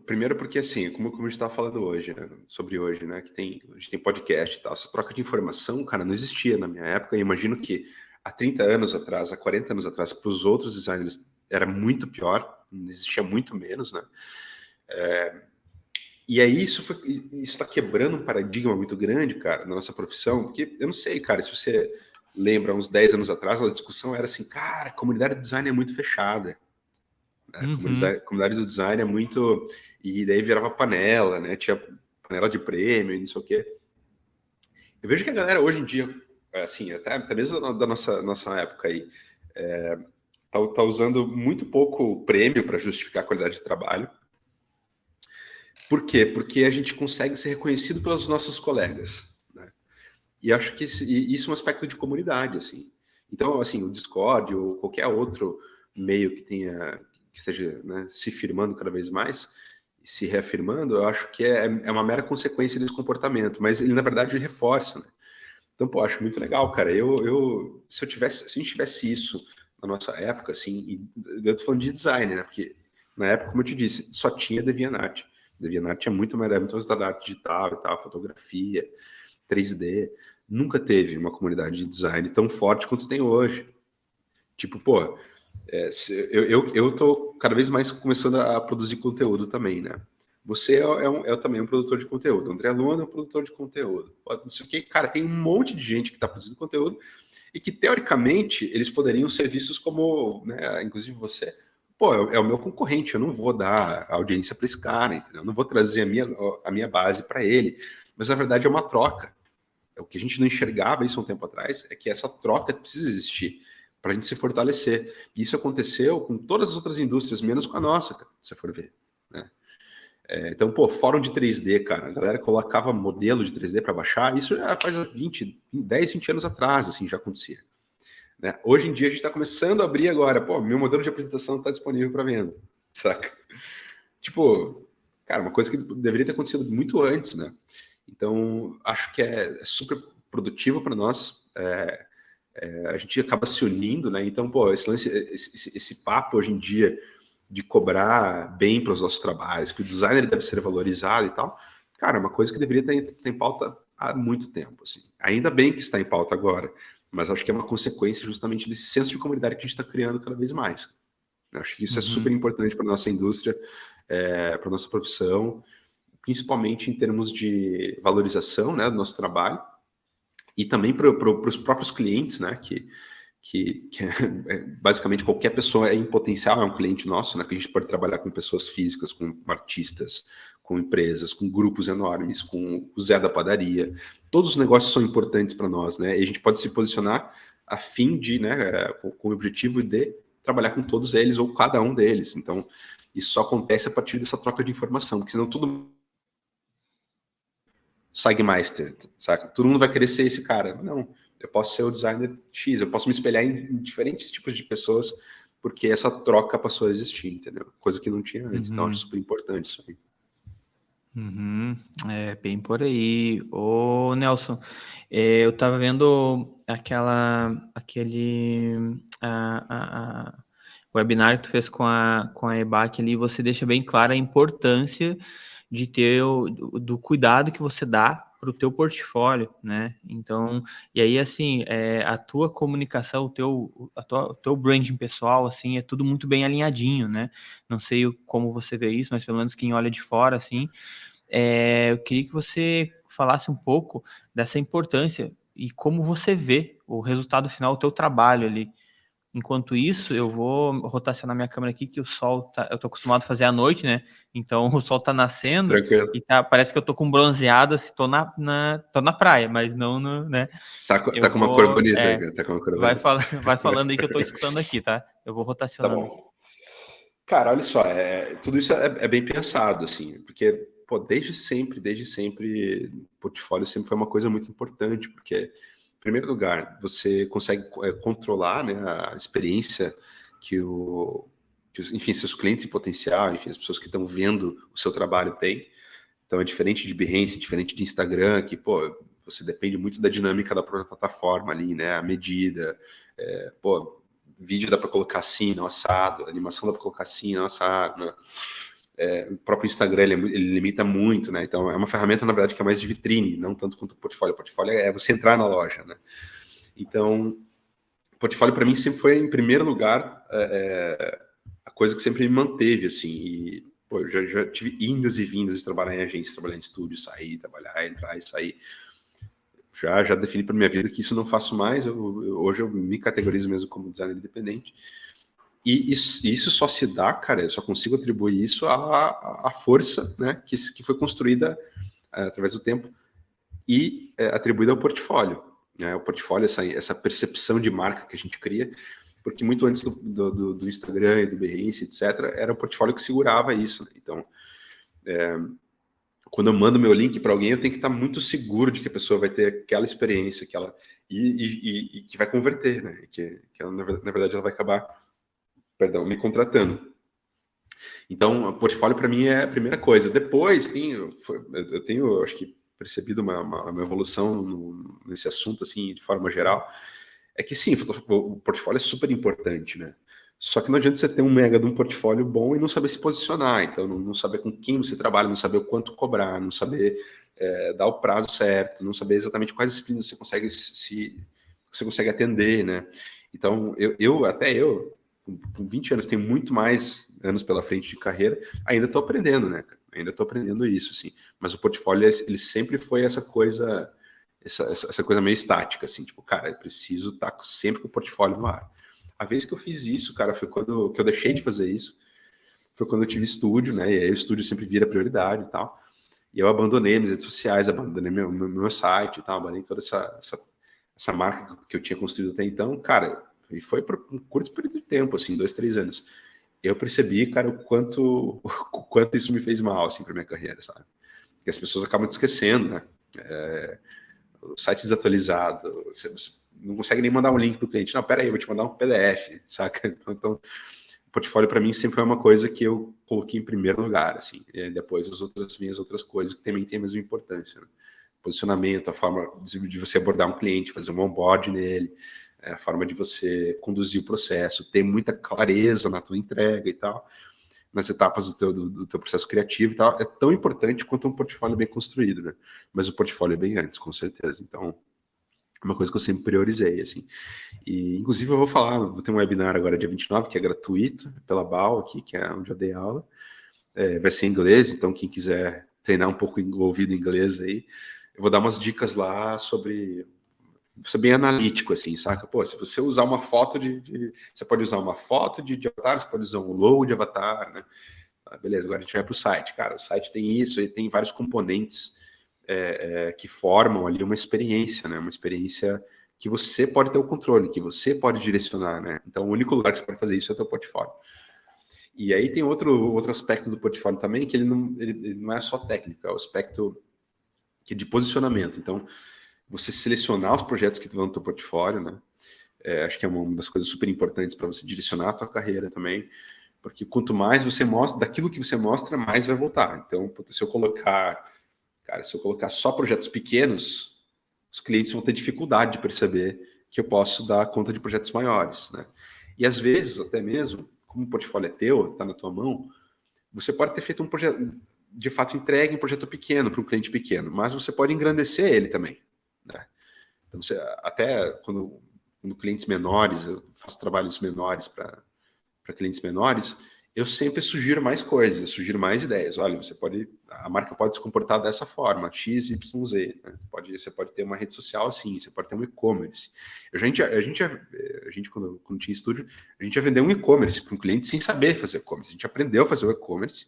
S2: Primeiro porque, assim, como a gente estava falando hoje, né, sobre hoje, né, a gente tem podcast e tal, essa troca de informação, cara, não existia na minha época. Eu imagino que há 30 anos atrás, há 40 anos atrás, para os outros designers era muito pior, existia muito menos, né? E aí isso está quebrando um paradigma muito grande, cara, na nossa profissão, porque eu não sei, cara, se você lembra, uns 10 anos atrás, a discussão era assim, cara, a comunidade do design é muito fechada. A
S1: Uhum.
S2: comunidade do design é muito. E daí virava panela, né? Tinha panela de prêmio e não sei o quê. Eu vejo que a galera hoje em dia, assim, até mesmo da nossa época aí, tá usando muito pouco prêmio para justificar a qualidade de trabalho. Por quê? Porque a gente consegue ser reconhecido pelos nossos colegas, né? E acho que isso é um aspecto de comunidade, assim. Então, assim, o Discord ou qualquer outro meio que esteja, né, se firmando cada vez mais, se reafirmando, eu acho que é uma mera consequência desse comportamento, mas ele, na verdade, reforça, né? Então, pô, acho muito legal, cara. Se a gente tivesse isso na nossa época, assim, e eu tô falando de design, né? Porque na época, como eu te disse, só tinha DeviantArt. DeviantArt tinha muito mais da arte digital e tal, fotografia, 3D. Nunca teve uma comunidade de design tão forte quanto tem hoje. Tipo, pô, eu tô cada vez mais começando a produzir conteúdo também, né? Você é também um produtor de conteúdo. O André Luana é um produtor de conteúdo. Não sei o que, cara, tem um monte de gente que está produzindo conteúdo e que, teoricamente, eles poderiam ser vistos como, né, inclusive você, pô, é o meu concorrente, eu não vou dar audiência para esse cara, entendeu? Eu não vou trazer a minha base para ele. Mas, na verdade, é uma troca. O que a gente não enxergava isso há um tempo atrás é que essa troca precisa existir para a gente se fortalecer. E isso aconteceu com todas as outras indústrias, menos com a nossa, cara, se você for ver, né? Então, pô, fórum de 3D, cara, a galera colocava modelo de 3D para baixar, isso já faz 10, 20 anos atrás, assim, já acontecia, né? Hoje em dia a gente está começando a abrir agora, pô, meu modelo de apresentação está disponível para venda, saca? Tipo, cara, uma coisa que deveria ter acontecido muito antes, né? Então, acho que é super produtivo para nós. A gente acaba se unindo, né? Então, pô, esse papo hoje em dia de cobrar bem para os nossos trabalhos, que o designer deve ser valorizado e tal, cara, é uma coisa que deveria estar em pauta há muito tempo, assim. Ainda bem que está em pauta agora, mas acho que é uma consequência justamente desse senso de comunidade que a gente está criando cada vez mais. Eu acho que isso é super
S1: Uhum.
S2: importante para a nossa indústria, para a nossa profissão, principalmente em termos de valorização, né, do nosso trabalho, e também para os próprios clientes, né, que basicamente qualquer pessoa em potencial é um cliente nosso, né, que a gente pode trabalhar com pessoas físicas, com artistas, com empresas, com grupos enormes, com o Zé da padaria. Todos os negócios são importantes para nós, né, e a gente pode se posicionar a fim de, né, com o objetivo de trabalhar com todos eles ou cada um deles. Então, isso só acontece a partir dessa troca de informação, porque senão tudo Sagmeister, saca? Todo mundo vai querer ser esse cara. Não, eu posso ser o designer X, eu posso me espelhar em diferentes tipos de pessoas, porque essa troca passou a existir, entendeu? Coisa que não tinha antes. Então, acho
S1: Uhum.
S2: super importante isso aí.
S1: Uhum. É bem por aí. Ô, Nelson, eu tava vendo aquele webinar que tu fez com a EBAC ali, você deixa bem clara a importância de ter do cuidado que você dá para o teu portfólio, né? Então, e aí, assim, a tua comunicação, o teu branding pessoal, assim, é tudo muito bem alinhadinho, né? Não sei como você vê isso, mas pelo menos quem olha de fora, assim, eu queria que você falasse um pouco dessa importância e como você vê o resultado final do teu trabalho ali. Enquanto isso, eu vou rotacionar minha câmera aqui, que o sol tá. Eu tô acostumado a fazer à noite, né? Então o sol tá nascendo
S2: Tranquilo.
S1: e parece que eu tô com bronzeada, assim, tô na praia, mas não no, né?
S2: Tá
S1: Eu
S2: com uma cor
S1: vou.
S2: bonita aí, cara. Tá com uma cor
S1: Vai,
S2: bonita.
S1: vai falando aí que eu tô escutando aqui, tá? Eu vou
S2: Tá
S1: rotacionando aqui.
S2: bom. Cara, olha só, tudo isso é bem pensado, assim, porque, pô, desde sempre, portfólio sempre foi uma coisa muito importante, porque, em primeiro lugar, você consegue controlar, né, a experiência que enfim, seus clientes em potencial, enfim, as pessoas que estão vendo o seu trabalho têm. Então, é diferente de Behance, diferente de Instagram, que, pô, você depende muito da dinâmica da própria plataforma ali, né, a medida, pô, vídeo dá para colocar assim, não assado, animação dá para colocar assim, não assado, né? O próprio Instagram, ele limita muito, né? Então, é uma ferramenta, na verdade, que é mais de vitrine, não tanto quanto o portfólio. O portfólio é você entrar na loja, né? Então, o portfólio, para mim, sempre foi, em primeiro lugar, a coisa que sempre me manteve, assim. E, pô, eu já tive indas e vindas de trabalhar em agência, trabalhar em estúdio, sair, trabalhar, entrar e sair. Já defini para minha vida que isso não faço mais. Hoje eu me categorizo mesmo como designer independente. E isso só se dá, cara, eu só consigo atribuir isso à força, né, que foi construída através do tempo e atribuída ao portfólio. Né? O portfólio, essa percepção de marca que a gente cria, porque muito antes do Instagram e do Behance, etc., era o portfólio que segurava isso. Né? Então, quando eu mando meu link para alguém, eu tenho que estar muito seguro de que a pessoa vai ter aquela experiência, e que vai converter, né? Que ela, na verdade, ela vai acabar me contratando. Então, o portfólio para mim é a primeira coisa. Depois, eu tenho, acho que, percebido uma evolução nesse assunto, assim, de forma geral. É que sim, o portfólio é super importante, né? Só que não adianta você ter um mega de um portfólio bom e não saber se posicionar. Então, não saber com quem você trabalha, não saber o quanto cobrar, não saber dar o prazo certo, não saber exatamente quais disciplinas você consegue atender, né? Então, até eu, com 20 anos, tenho muito mais anos pela frente de carreira, ainda estou aprendendo, né? Ainda estou aprendendo isso, assim. Mas o portfólio, ele sempre foi essa coisa meio estática, assim, tipo, cara, eu preciso estar sempre com o portfólio no ar. A vez que eu fiz isso, cara, foi quando que eu deixei de fazer isso, foi quando eu tive estúdio, né? E aí o estúdio sempre vira prioridade e tal. E eu abandonei minhas redes sociais, abandonei meu site e tal, abandonei toda essa marca que eu tinha construído até então, cara, e foi por um curto período de tempo, assim, 2, 3 anos. Eu percebi, cara, o quanto isso me fez mal, assim, para minha carreira, sabe? Porque as pessoas acabam te esquecendo, né? O site desatualizado, você não consegue nem mandar um link para o cliente. Não, pera aí, eu vou te mandar um PDF, saca? Então o portfólio para mim sempre foi uma coisa que eu coloquei em primeiro lugar, assim. E depois as outras coisas que também têm a mesma importância, né? Posicionamento, a forma de você abordar um cliente, fazer um onboard nele, a forma de você conduzir o processo, ter muita clareza na tua entrega e tal, nas etapas do teu processo criativo e tal, é tão importante quanto um portfólio bem construído, né? Mas o portfólio é bem antes, com certeza. Então, é uma coisa que eu sempre priorizei, assim. E, inclusive, eu vou ter um webinar agora, dia 29, que é gratuito, pela BAU aqui, que é onde eu dei aula. Vai ser em inglês, então quem quiser treinar um pouco o ouvido em inglês aí, eu vou dar umas dicas lá sobre ser bem analítico, assim, saca? Pô, se você usar uma foto você pode usar uma foto de avatar, você pode usar um logo de avatar, né? Beleza, agora a gente vai para o site. Cara, o site tem isso, ele tem vários componentes que formam ali uma experiência, né? Uma experiência que você pode ter o controle, que você pode direcionar, né? Então, o único lugar que você pode fazer isso é o teu portfólio. E aí tem outro aspecto do portfólio também, que ele não é só técnico, é o aspecto de posicionamento. Então, você selecionar os projetos que vão no teu portfólio, né? Acho que é uma das coisas super importantes para você direcionar a tua carreira também, porque quanto mais você mostra, daquilo que você mostra, mais vai voltar. Então, se eu colocar só projetos pequenos, os clientes vão ter dificuldade de perceber que eu posso dar conta de projetos maiores, né? E às vezes, até mesmo, como o portfólio é teu, está na tua mão, você pode ter feito um projeto, de fato, entregue um projeto pequeno para um cliente pequeno, mas você pode engrandecer ele também, né? Então, até quando clientes menores, eu faço trabalhos menores para clientes menores, eu sempre sugiro mais coisas, eu sugiro mais ideias. Olha, a marca pode se comportar dessa forma, X, Y, Z. Né? Você pode ter uma rede social assim, você pode ter um e-commerce. A gente quando tinha estúdio, a gente ia vender um e-commerce para um cliente sem saber fazer e-commerce. A gente aprendeu a fazer o e-commerce,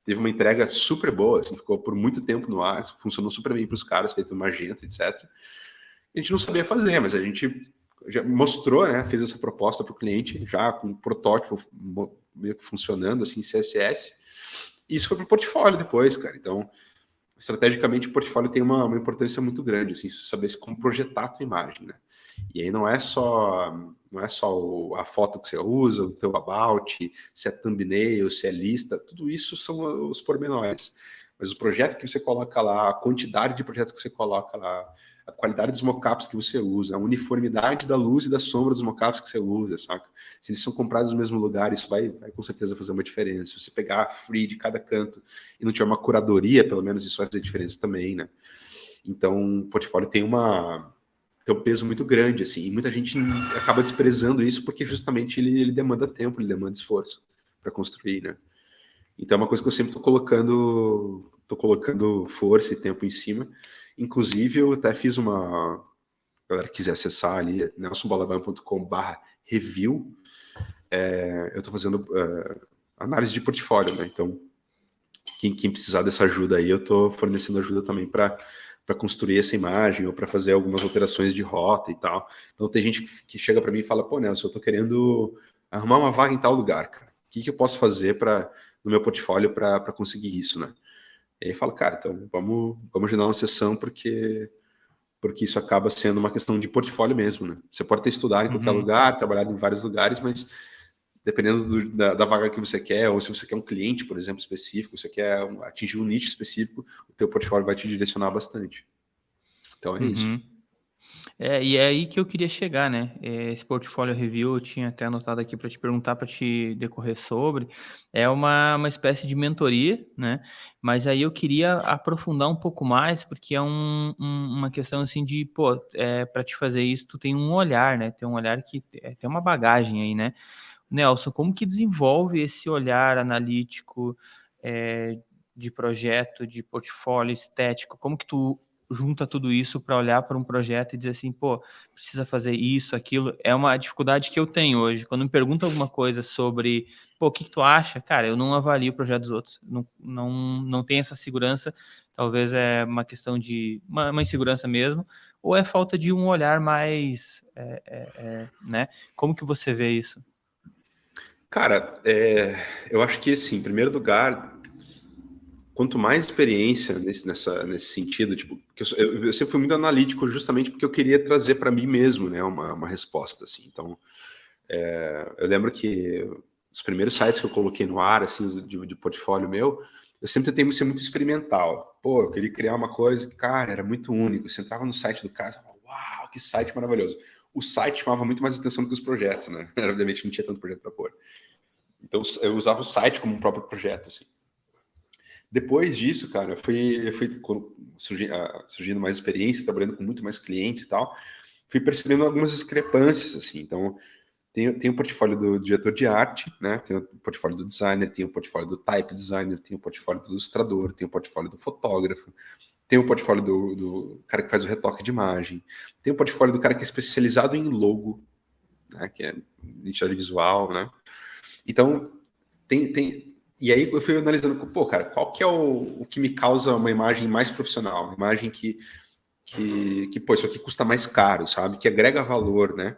S2: teve uma entrega super boa, assim, ficou por muito tempo no ar, funcionou super bem para os caras, feito no Magento, etc. A gente não sabia fazer, mas a gente já mostrou, né? Fez essa proposta para o cliente, já com um protótipo meio que funcionando, assim, CSS. E isso foi para o portfólio depois, cara. Então, estrategicamente, o portfólio tem uma importância muito grande, assim, saber como projetar a tua imagem, né? E aí não é só a foto que você usa, o teu about, se é thumbnail, se é lista, tudo isso são os pormenores. mas o projeto que você coloca lá, a quantidade de projetos que você coloca lá, a qualidade dos mockups que você usa, a uniformidade da luz e da sombra dos mockups que você usa, saca? Se eles são comprados no mesmo lugar, isso vai com certeza fazer uma diferença. Se você pegar a free de cada canto e não tiver uma curadoria, pelo menos isso vai fazer diferença também, né? Então, o portfólio tem um peso muito grande, assim, e muita gente acaba desprezando isso porque justamente ele demanda tempo, ele demanda esforço para construir, né? Então é uma coisa que eu sempre estou colocando força e tempo em cima. Inclusive, eu até fiz uma... A galera que quiser acessar ali, nelsonbalaban.com/review, eu estou fazendo análise de portfólio, né? Então, quem precisar dessa ajuda aí, eu estou fornecendo ajuda também para construir essa imagem ou para fazer algumas alterações de rota e tal. Então, tem gente que chega para mim e fala, pô, Nelson, eu estou querendo arrumar uma vaga em tal lugar, cara. O que eu posso fazer no meu portfólio para conseguir isso, né? E aí fala, cara, então vamos agendar uma sessão porque isso acaba sendo uma questão de portfólio mesmo, né? Você pode ter estudado em qualquer lugar, trabalhado em vários lugares, mas dependendo da vaga que você quer, ou se você quer um cliente, por exemplo, específico, você quer atingir um nicho específico, o teu portfólio vai te direcionar bastante. Então é isso.
S1: E é aí que eu queria chegar, né? Esse portfólio review eu tinha até anotado aqui para te perguntar, para te decorrer sobre. É uma espécie de mentoria, né? Mas aí eu queria aprofundar um pouco mais, porque é uma questão assim de, pô, para te fazer isso, tu tem um olhar, né? Tem um olhar que tem uma bagagem aí, né? Nelson, como que desenvolve esse olhar analítico de projeto, de portfólio estético? Como que tu junta tudo isso para olhar para um projeto e dizer assim, pô, precisa fazer isso, aquilo? É uma dificuldade que eu tenho hoje. Quando me perguntam alguma coisa sobre, pô, o que tu acha? Cara, eu não avalio o projeto dos outros. Não tenho essa segurança. Talvez é uma questão de uma insegurança mesmo, ou é falta de um olhar mais, né? Como que você vê isso?
S2: Cara, eu acho que, assim, em primeiro lugar, quanto mais experiência nesse sentido, tipo, porque eu sempre fui muito analítico justamente porque eu queria trazer para mim mesmo, né, uma resposta, assim. Então, eu lembro que os primeiros sites que eu coloquei no ar, assim, de portfólio meu, eu sempre tentei ser muito experimental. Pô, eu queria criar uma coisa que, cara, era muito único. Você entrava no site do cara e falava, uau, que site maravilhoso. O site chamava muito mais atenção do que os projetos, né? Obviamente não tinha tanto projeto para pôr. Então, eu usava o site como um próprio projeto, assim. Depois disso, cara, eu fui surgindo mais experiência, trabalhando com muito mais clientes e tal, fui percebendo algumas discrepâncias, assim. Então, tem o portfólio do diretor de arte, né? Tem o portfólio do designer, tem o portfólio do type designer, tem o portfólio do ilustrador, tem o portfólio do fotógrafo, tem o portfólio do cara que faz o retoque de imagem, tem o portfólio do cara que é especializado em logo, né? Que é identidade visual, né? Então, e aí eu fui analisando, pô, cara, qual que é o que me causa uma imagem mais profissional? Uma imagem que pô, isso aqui custa mais caro, sabe? Que agrega valor, né?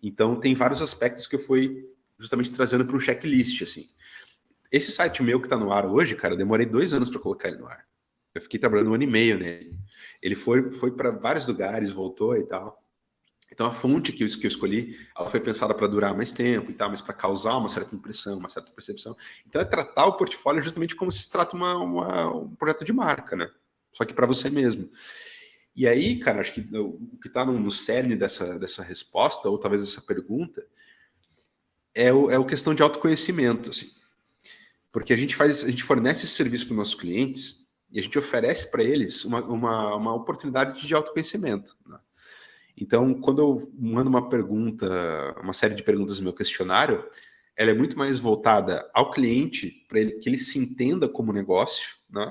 S2: Então, tem vários aspectos que eu fui justamente trazendo para um checklist, assim. Esse site meu que está no ar hoje, cara, eu demorei 2 anos para colocar ele no ar. Eu fiquei trabalhando 1 ano e meio nele. Ele foi para vários lugares, voltou e tal. Então, a fonte que eu escolhi, ela foi pensada para durar mais tempo e tal, mas para causar uma certa impressão, uma certa percepção. Então, é tratar o portfólio justamente como se trata um projeto de marca, né? Só que para você mesmo. E aí, cara, acho que o que está no cerne dessa resposta, ou talvez dessa pergunta, é o questão de autoconhecimento, assim. Porque a gente fornece esse serviço para os nossos clientes e a gente oferece para eles uma oportunidade de autoconhecimento, né? Então, quando eu mando uma série de perguntas no meu questionário, ela é muito mais voltada ao cliente, para que ele se entenda como negócio, né?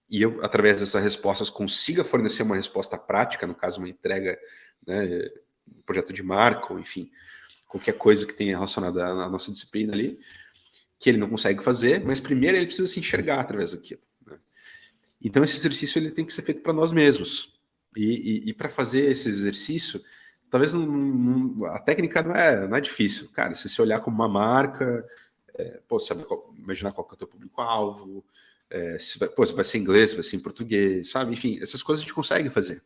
S2: E eu, através dessas respostas, consiga fornecer uma resposta prática, no caso, uma entrega, né, um projeto de marca, ou enfim, qualquer coisa que tenha relacionada à nossa disciplina ali, que ele não consegue fazer, mas primeiro ele precisa se enxergar através daquilo, né? Então, esse exercício ele tem que ser feito para nós mesmos. E para fazer esse exercício, talvez a técnica não é difícil. Cara, se você olhar como uma marca, imaginar qual que é o teu público-alvo, se vai ser em inglês, se vai ser em português, sabe? Enfim, essas coisas a gente consegue fazer.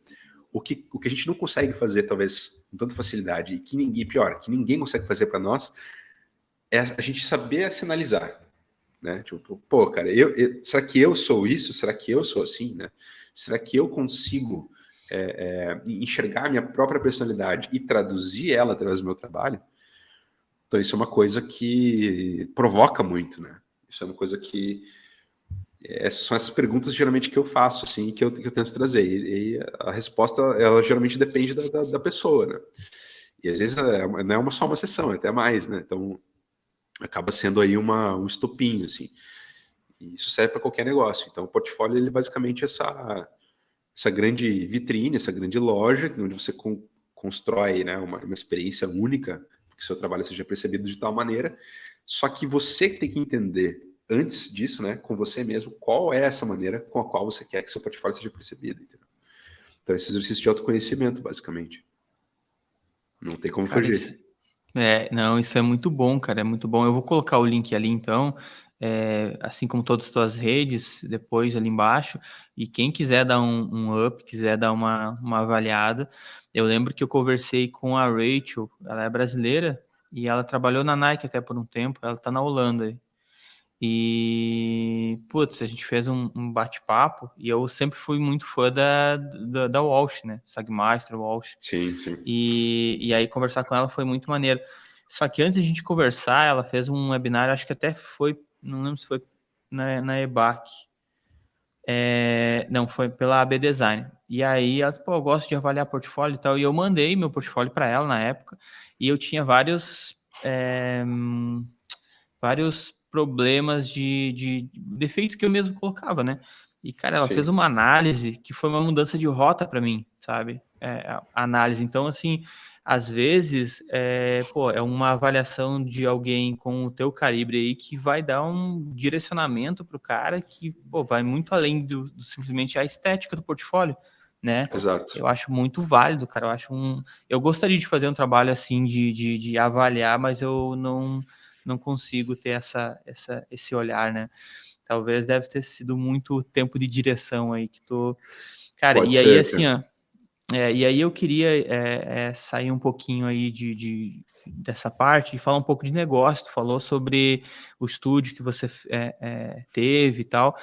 S2: O que a gente não consegue fazer, talvez, com tanta facilidade, e pior, que ninguém consegue fazer para nós, é a gente saber sinalizar. né? Tipo, pô, cara, será que eu sou isso? Será que eu sou assim, né? Será que eu consigo enxergar a minha própria personalidade e traduzir ela através do meu trabalho? Então isso é uma coisa que provoca muito, né? Isso é uma coisa que essas são essas perguntas geralmente que eu faço, assim, que eu tento trazer. E a resposta, ela geralmente depende da pessoa, né? E às vezes não é só uma sessão, é até mais, né? Então acaba sendo aí um estopim, assim. E isso serve para qualquer negócio. Então o portfólio, ele basicamente é essa grande vitrine, essa grande loja, onde você constrói, né, uma experiência única, que o seu trabalho seja percebido de tal maneira. Só que você tem que entender, antes disso, né, com você mesmo, qual é essa maneira com a qual você quer que seu portfólio seja percebido. Entendeu? Então, esse exercício de autoconhecimento, basicamente. Não tem como
S1: Cara,
S2: fugir.
S1: não, isso é muito bom, cara, é muito bom. Eu vou colocar o link ali, então, assim como todas as tuas redes, depois ali embaixo. E quem quiser dar um up, quiser dar uma avaliada, eu lembro que eu conversei com a Rachel, ela é brasileira e ela trabalhou na Nike até por um tempo, ela tá na Holanda. E, putz, a gente fez um bate-papo e eu sempre fui muito fã da Walsh, né? Sagmeister, Walsh.
S2: Sim, sim.
S1: E aí conversar com ela foi muito maneiro. Só que antes de a gente conversar, ela fez um webinar, acho que até foi, não lembro se foi na EBAC. Não, foi pela AB Design. E aí ela disse, pô, eu gosto de avaliar portfólio e tal. E eu mandei meu portfólio para ela na época. E eu tinha vários problemas de defeitos que eu mesmo colocava, né? E, cara, ela fez
S2: Sim.
S1: uma análise que foi uma mudança de rota para mim, sabe? A análise. Então, assim, às vezes, é uma avaliação de alguém com o teu calibre aí que vai dar um direcionamento pro cara que, pô, vai muito além do simplesmente a estética do portfólio, né?
S2: Exato.
S1: Eu acho muito válido, cara. Eu gostaria de fazer um trabalho assim de avaliar, mas eu não consigo ter esse olhar, né? Talvez deve ter sido muito tempo de direção aí que tô. Cara,
S2: Pode
S1: e aí
S2: ser,
S1: assim,
S2: cara.
S1: ó, e aí eu queria sair um pouquinho aí dessa parte e falar um pouco de negócio. Tu falou sobre o estúdio que você teve e tal.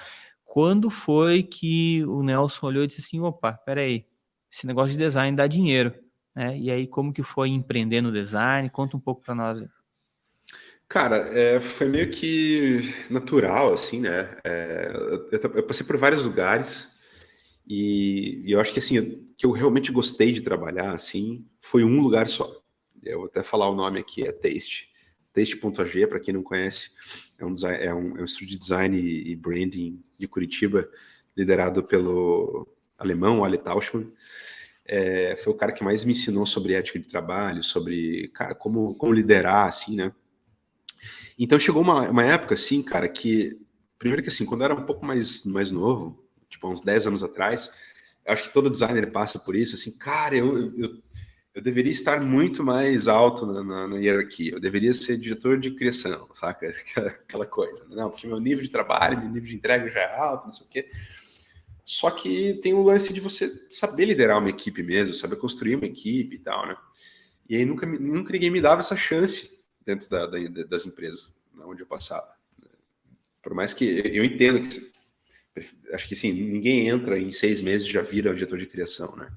S1: Quando foi que o Nelson olhou e disse assim, opa, peraí, esse negócio de design dá dinheiro, né? E aí como que foi empreender no design? Conta um pouco para nós.
S2: Cara, foi meio que natural, assim, né? Eu passei por vários lugares e eu acho que, assim, que eu realmente gostei de trabalhar, assim, foi um lugar só. Eu vou até falar o nome aqui, é Taste. Taste.ag, para quem não conhece, é um estúdio de design e branding de Curitiba, liderado pelo alemão, Ali Tauschmann. Foi o cara que mais me ensinou sobre ética de trabalho, sobre, cara, como liderar, assim, né? Então chegou uma época, assim, cara, que. Primeiro que assim, quando eu era um pouco mais novo, tipo, uns 10 anos atrás, eu acho que todo designer passa por isso, assim, cara, eu deveria estar muito mais alto na hierarquia, eu deveria ser diretor de criação, saca? Aquela coisa. Não, porque meu nível de trabalho, meu nível de entrega já é alto, não sei o quê. Só que tem o lance de você saber liderar uma equipe mesmo, saber construir uma equipe e tal, né? E aí nunca ninguém me dava essa chance dentro das empresas onde eu passava. Por mais que eu entendo que acho que sim, ninguém entra em 6 meses e já vira diretor de criação, né?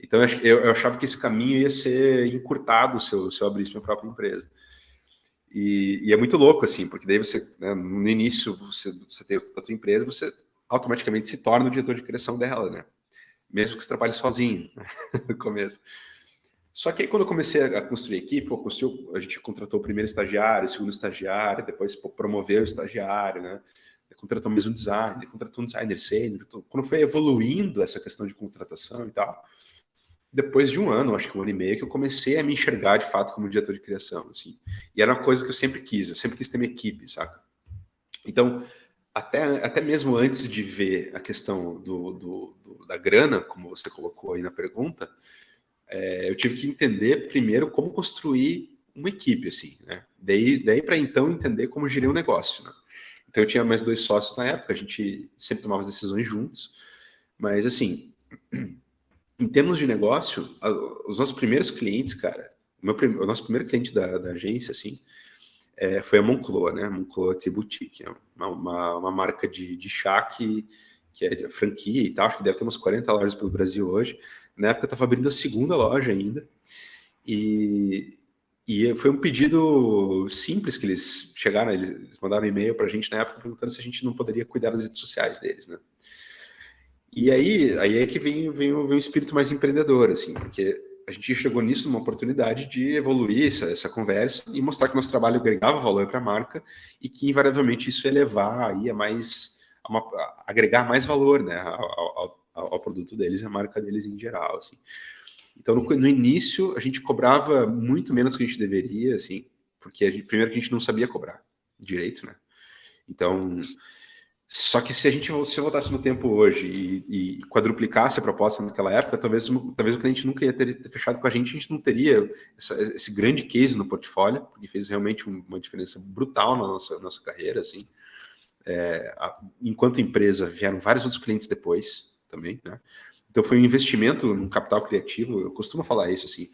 S2: Então eu achava que esse caminho ia ser encurtado se eu abrisse minha própria empresa. E é muito louco, assim, porque daí você, né, no início, você tem a tua empresa, você automaticamente se torna o diretor de criação dela, né? Mesmo que você trabalhe sozinho, né? No começo. Só que aí quando eu comecei a construir equipe, a gente contratou o primeiro estagiário, o segundo estagiário, depois promoveu o estagiário, né? Contratou mais um designer, contratou um designer sênior. Quando foi evoluindo essa questão de contratação e tal, depois de um ano, acho que um ano e meio, que eu comecei a me enxergar de fato como diretor de criação, assim. E era uma coisa que eu sempre quis ter minha equipe, saca? Então, até mesmo antes de ver a questão da grana, como você colocou aí na pergunta, eu tive que entender primeiro como construir uma equipe, assim, né? Daí para então entender como gerir um negócio, né? Então eu tinha mais 2 sócios na época, a gente sempre tomava as decisões juntos, mas assim, em termos de negócio, os nossos primeiros clientes, cara, o nosso primeiro cliente da agência, assim, foi a Moncloa, né? A Moncloa Tea Boutique, uma marca de chá que é de franquia e tal, acho que deve ter umas 40 lojas pelo Brasil hoje. Na época eu estava abrindo a segunda loja ainda, e foi um pedido simples que eles chegaram, eles mandaram um e-mail para a gente na época perguntando se a gente não poderia cuidar das redes sociais deles, né? E aí é que vem o espírito mais empreendedor, assim, porque a gente chegou nisso numa oportunidade de evoluir essa conversa e mostrar que nosso trabalho agregava valor para a marca e que invariavelmente isso ia levar aí a agregar mais valor, né, ao produto deles e à marca deles em geral, assim. Então, no início, a gente cobrava muito menos do que a gente deveria, assim, porque primeiro que a gente não sabia cobrar direito, né? Então, só que se eu voltasse no tempo hoje e quadruplicasse a proposta naquela época, talvez o cliente nunca ia ter fechado com a gente não teria esse grande case no portfólio, porque fez realmente uma diferença brutal na nossa carreira, assim. Enquanto empresa, vieram vários outros clientes depois também, né? Então foi um investimento no capital criativo, eu costumo falar isso, assim,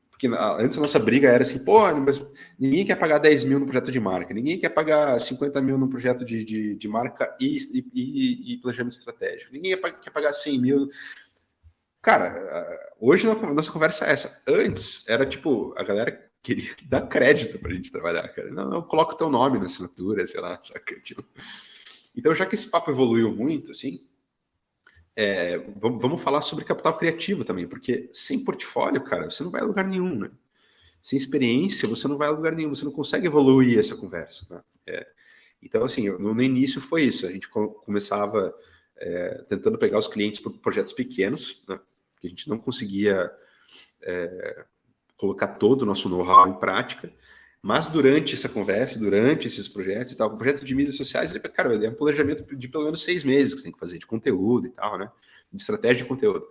S2: porque antes a nossa briga era assim, pô, mas ninguém quer pagar 10 mil no projeto de marca, ninguém quer pagar 50 mil no projeto de marca e planejamento estratégico, ninguém quer pagar 100 mil. Cara, hoje a nossa conversa é essa. Antes era tipo, a galera queria dar crédito pra gente trabalhar, cara. Não, coloca o teu nome na assinatura, sei lá, saca? Tipo. Então, já que esse papo evoluiu muito, assim, vamos falar sobre capital criativo também, porque sem portfólio, cara, você não vai a lugar nenhum, né? Sem experiência, você não vai a lugar nenhum, você não consegue evoluir essa conversa, né? Então, assim, no início foi isso, a gente começava tentando pegar os clientes por projetos pequenos, né? Que a gente não conseguia colocar todo o nosso know-how em prática, mas durante essa conversa, durante esses projetos e tal, o projeto de mídias sociais, ele é um planejamento de pelo menos 6 meses que você tem que fazer, de conteúdo e tal, né? De estratégia de conteúdo.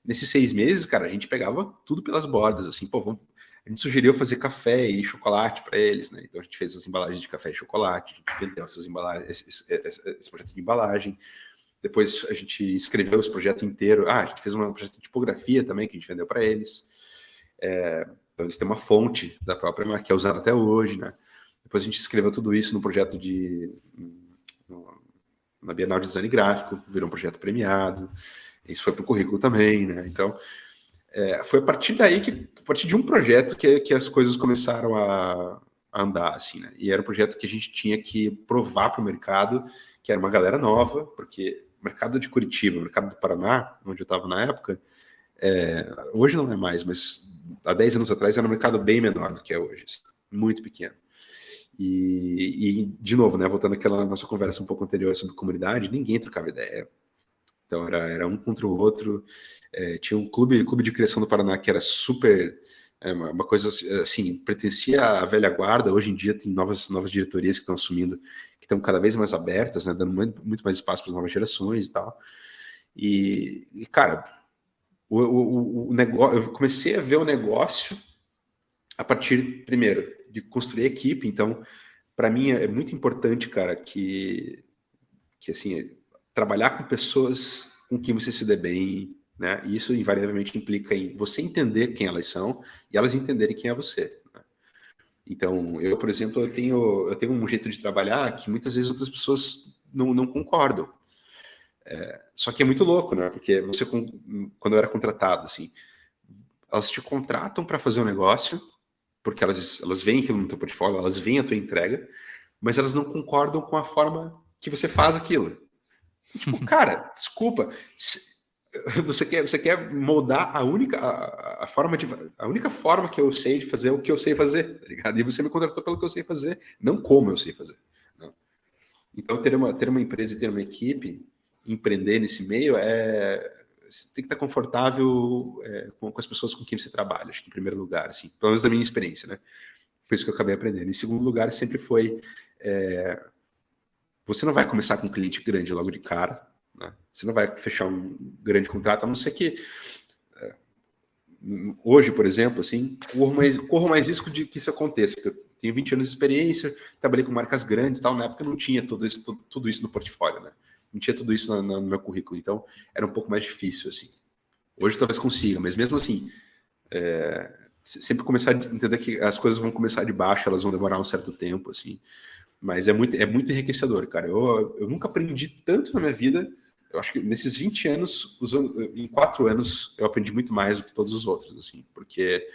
S2: Nesses 6 meses, cara, a gente pegava tudo pelas bordas, assim, pô, a gente sugeriu fazer café e chocolate para eles, né? Então a gente fez as embalagens de café e chocolate, a gente vendeu essas embalagens, esse projeto de embalagem. Depois a gente escreveu esse projeto inteiro. A gente fez um projeto de tipografia também que a gente vendeu para eles. Então eles têm uma fonte da própria marca que é usada até hoje, né? Depois a gente escreveu tudo isso no projeto na Bienal de Design Gráfico, virou um projeto premiado. Isso foi para o currículo também, né? Então foi a partir daí a partir de um projeto que as coisas começaram a andar, assim, né? E era um projeto que a gente tinha que provar para o mercado que era uma galera nova, porque o mercado de Curitiba, o mercado do Paraná, onde eu estava na época, hoje não é mais, mas há 10 anos atrás era um mercado bem menor do que é hoje, assim, muito pequeno. E, de novo, né, voltando àquela nossa conversa um pouco anterior sobre comunidade, ninguém trocava ideia. Então era um contra o outro. Tinha um clube de criação do Paraná que era super, uma coisa assim, pertencia à velha guarda. Hoje em dia tem novas diretorias que estão assumindo, que estão cada vez mais abertas, né, dando muito mais espaço para as novas gerações e tal. E cara, o negócio, eu comecei a ver o negócio a partir, primeiro, de construir equipe. Então, para mim é muito importante, cara, que assim, trabalhar com pessoas com quem você se dê bem, né? E isso invariavelmente implica em você entender quem elas são e elas entenderem quem é você, né? Então, eu, por exemplo, eu tenho um jeito de trabalhar que muitas vezes outras pessoas não concordam. Só que é muito louco, né? Porque quando eu era contratado, assim, elas te contratam para fazer um negócio, porque elas veem aquilo no teu portfólio, elas veem a tua entrega, mas elas não concordam com a forma que você faz aquilo. Tipo, cara, desculpa, você quer moldar a única forma que eu sei de fazer o que eu sei fazer, tá ligado? E você me contratou pelo que eu sei fazer, não como eu sei fazer, né? Então, ter uma empresa e ter uma equipe, empreender nesse meio, você tem que estar confortável com as pessoas com quem você trabalha, acho que em primeiro lugar, assim, pelo menos da minha experiência, né? Por isso que eu acabei aprendendo. Em segundo lugar, sempre foi você não vai começar com um cliente grande logo de cara, né? Você não vai fechar um grande contrato, a não ser que hoje, por exemplo, assim, corro mais risco de que isso aconteça, porque eu tenho 20 anos de experiência, trabalhei com marcas grandes e tal, na época não tinha tudo isso no portfólio, né? Não tinha tudo isso no meu currículo, então era um pouco mais difícil, assim. Hoje talvez consiga, mas mesmo assim, sempre começar a entender que as coisas vão começar de baixo, elas vão demorar um certo tempo, assim. Mas é muito enriquecedor, cara. Eu nunca aprendi tanto na minha vida. Eu acho que nesses 20 anos, em 4 anos, eu aprendi muito mais do que todos os outros, assim, porque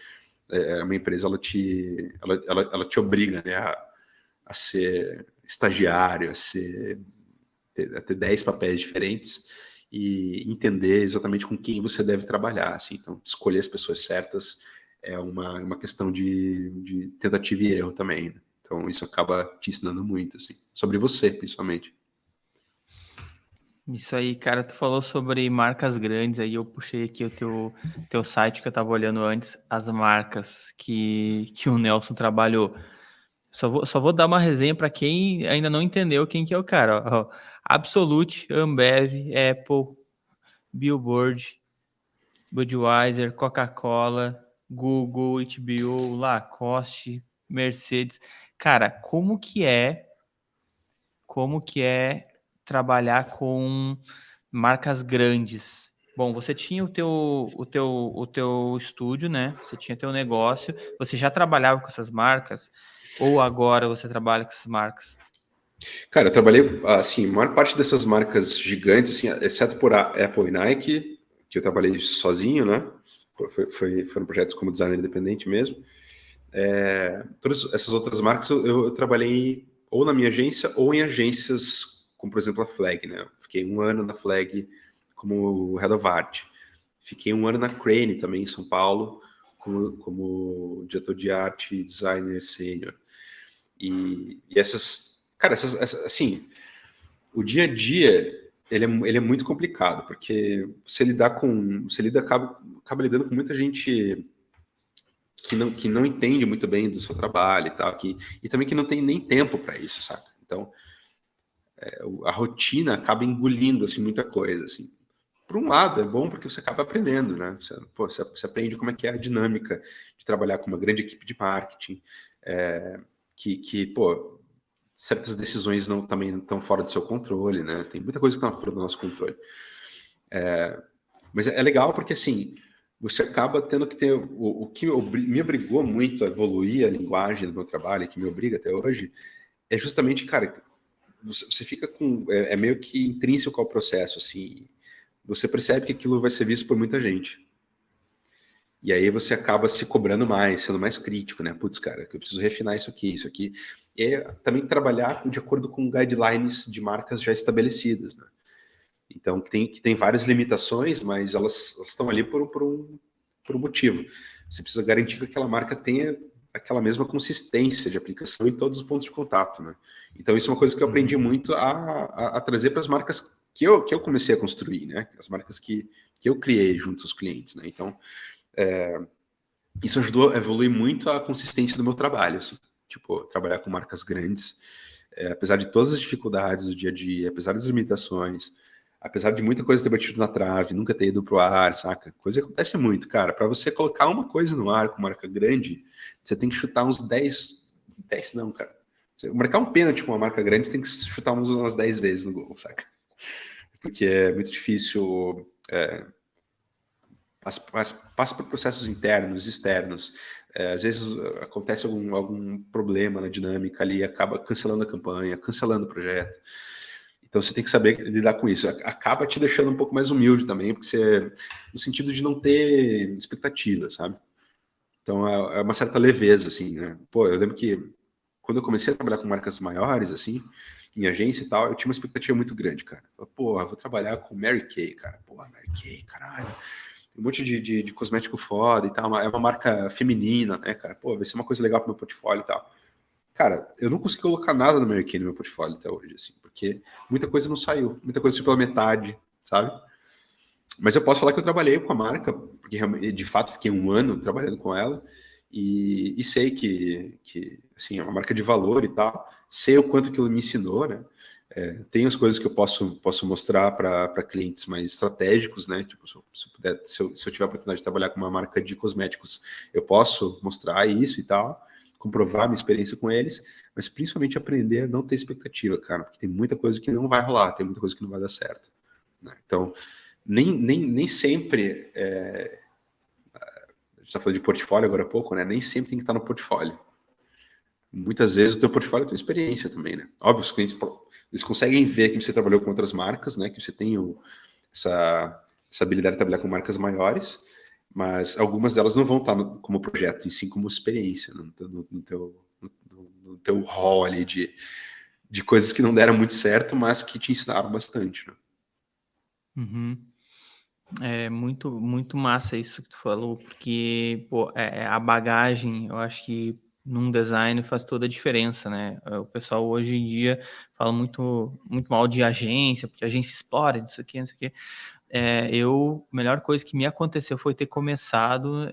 S2: uma empresa, ela te obriga, né, a ser estagiário, a ter 10 papéis diferentes e entender exatamente com quem você deve trabalhar, assim. Então, escolher as pessoas certas é uma questão de tentativa e erro também, né? Então, isso acaba te ensinando muito, assim, sobre você, principalmente.
S1: Isso aí, cara, tu falou sobre marcas grandes, aí eu puxei aqui o teu site que eu tava olhando antes, as marcas que o Nelson trabalhou. Só vou dar uma resenha para quem ainda não entendeu quem que é o cara. Ó. Absolute, Ambev, Apple, Billboard, Budweiser, Coca-Cola, Google, HBO, Lacoste, Mercedes. Cara, como que é trabalhar com marcas grandes? Bom, você tinha o teu estúdio, né? Você tinha teu negócio. Você já trabalhava com essas marcas? Ou agora você trabalha com essas marcas?
S2: Cara, eu trabalhei, assim, a maior parte dessas marcas gigantes, assim, exceto por a Apple e Nike, que eu trabalhei sozinho, né? Foram projetos como designer independente mesmo. Todas essas outras marcas eu trabalhei ou na minha agência ou em agências, como por exemplo a Flag, né? Eu fiquei 1 ano na Flag como Head of Art. Fiquei 1 ano na Crane também, em São Paulo, como diretor de arte e designer sênior. E essas, cara, assim, o dia a dia ele é muito complicado, porque acaba lidando com muita gente que não entende muito bem do seu trabalho e tal, e também que não tem nem tempo para isso, saca? Então, a rotina acaba engolindo assim muita coisa, assim. Por um lado, é bom porque você acaba aprendendo, né? Você aprende como é que é a dinâmica de trabalhar com uma grande equipe de marketing, pô, certas decisões também não estão fora do seu controle, né? Tem muita coisa que está fora do nosso controle. Mas é legal porque, assim, você acaba tendo que ter... O que me obrigou muito a evoluir a linguagem do meu trabalho, que me obriga até hoje, é justamente, cara, você fica com... É meio que intrínseco ao processo, assim. Você percebe que aquilo vai ser visto por muita gente. E aí você acaba se cobrando mais, sendo mais crítico, né? Putz, cara, que eu preciso refinar isso aqui. E também trabalhar de acordo com guidelines de marcas já estabelecidas, né? Então, que tem várias limitações, mas elas estão ali por um motivo. Você precisa garantir que aquela marca tenha aquela mesma consistência de aplicação em todos os pontos de contato, né? Então, isso é uma coisa que eu aprendi muito a trazer para as marcas que eu comecei a construir, né? As marcas que eu criei junto aos clientes, né? Então, isso ajudou a evoluir muito a consistência do meu trabalho, assim. Tipo, trabalhar com marcas grandes, apesar de todas as dificuldades do dia a dia, apesar das limitações, apesar de muita coisa ter batido na trave, nunca ter ido pro ar, saca? Coisa que acontece muito, cara. Para você colocar uma coisa no ar com marca grande, você tem que chutar uns 10 não, cara. Você marcar um pênalti com uma marca grande, você tem que chutar umas 10 vezes no gol, saca? Porque é muito difícil... passa por processos internos, externos. Às vezes acontece algum problema na dinâmica ali, acaba cancelando a campanha, cancelando o projeto. Então você tem que saber lidar com isso. Acaba te deixando um pouco mais humilde também, porque no sentido de não ter expectativa, sabe? Então é uma certa leveza, assim, né? Pô, eu lembro que quando eu comecei a trabalhar com marcas maiores, assim, em agência e tal, eu tinha uma expectativa muito grande, cara. Pô, eu vou trabalhar com Mary Kay, cara. Pô, Mary Kay, caralho. Um monte de cosmético foda e tal, é uma marca feminina, né, cara? Pô, vai ser uma coisa legal pro meu portfólio e tal. Cara, eu não consegui colocar nada do Mary Kay no meu portfólio até hoje, assim, porque muita coisa não saiu, muita coisa saiu pela metade, sabe? Mas eu posso falar que eu trabalhei com a marca, porque de fato fiquei 1 ano trabalhando com ela, e sei que assim, é uma marca de valor e tal, sei o quanto que ela me ensinou, né? Tem as coisas que eu posso mostrar para clientes mais estratégicos, né? Tipo, se eu tiver a oportunidade de trabalhar com uma marca de cosméticos, eu posso mostrar isso e tal, comprovar minha experiência com eles, mas principalmente aprender a não ter expectativa, cara, porque tem muita coisa que não vai rolar, tem muita coisa que não vai dar certo, né? Então, nem sempre gente está falando de portfólio agora há pouco, né? Nem sempre tem que estar no portfólio. Muitas vezes o teu portfólio é a tua experiência também, né? Óbvio, os clientes eles conseguem ver que você trabalhou com outras marcas, né? Que você tem essa habilidade de trabalhar com marcas maiores, mas algumas delas não vão estar como projeto, e sim como experiência, né? No teu hall ali de coisas que não deram muito certo, mas que te ensinaram bastante, né?
S1: Uhum. É muito, muito massa isso que tu falou, porque pô, a bagagem, eu acho que num design faz toda a diferença, né? O pessoal hoje em dia fala muito, muito mal de agência, porque a agência explora, isso aqui, isso aqui. A melhor coisa que me aconteceu foi ter começado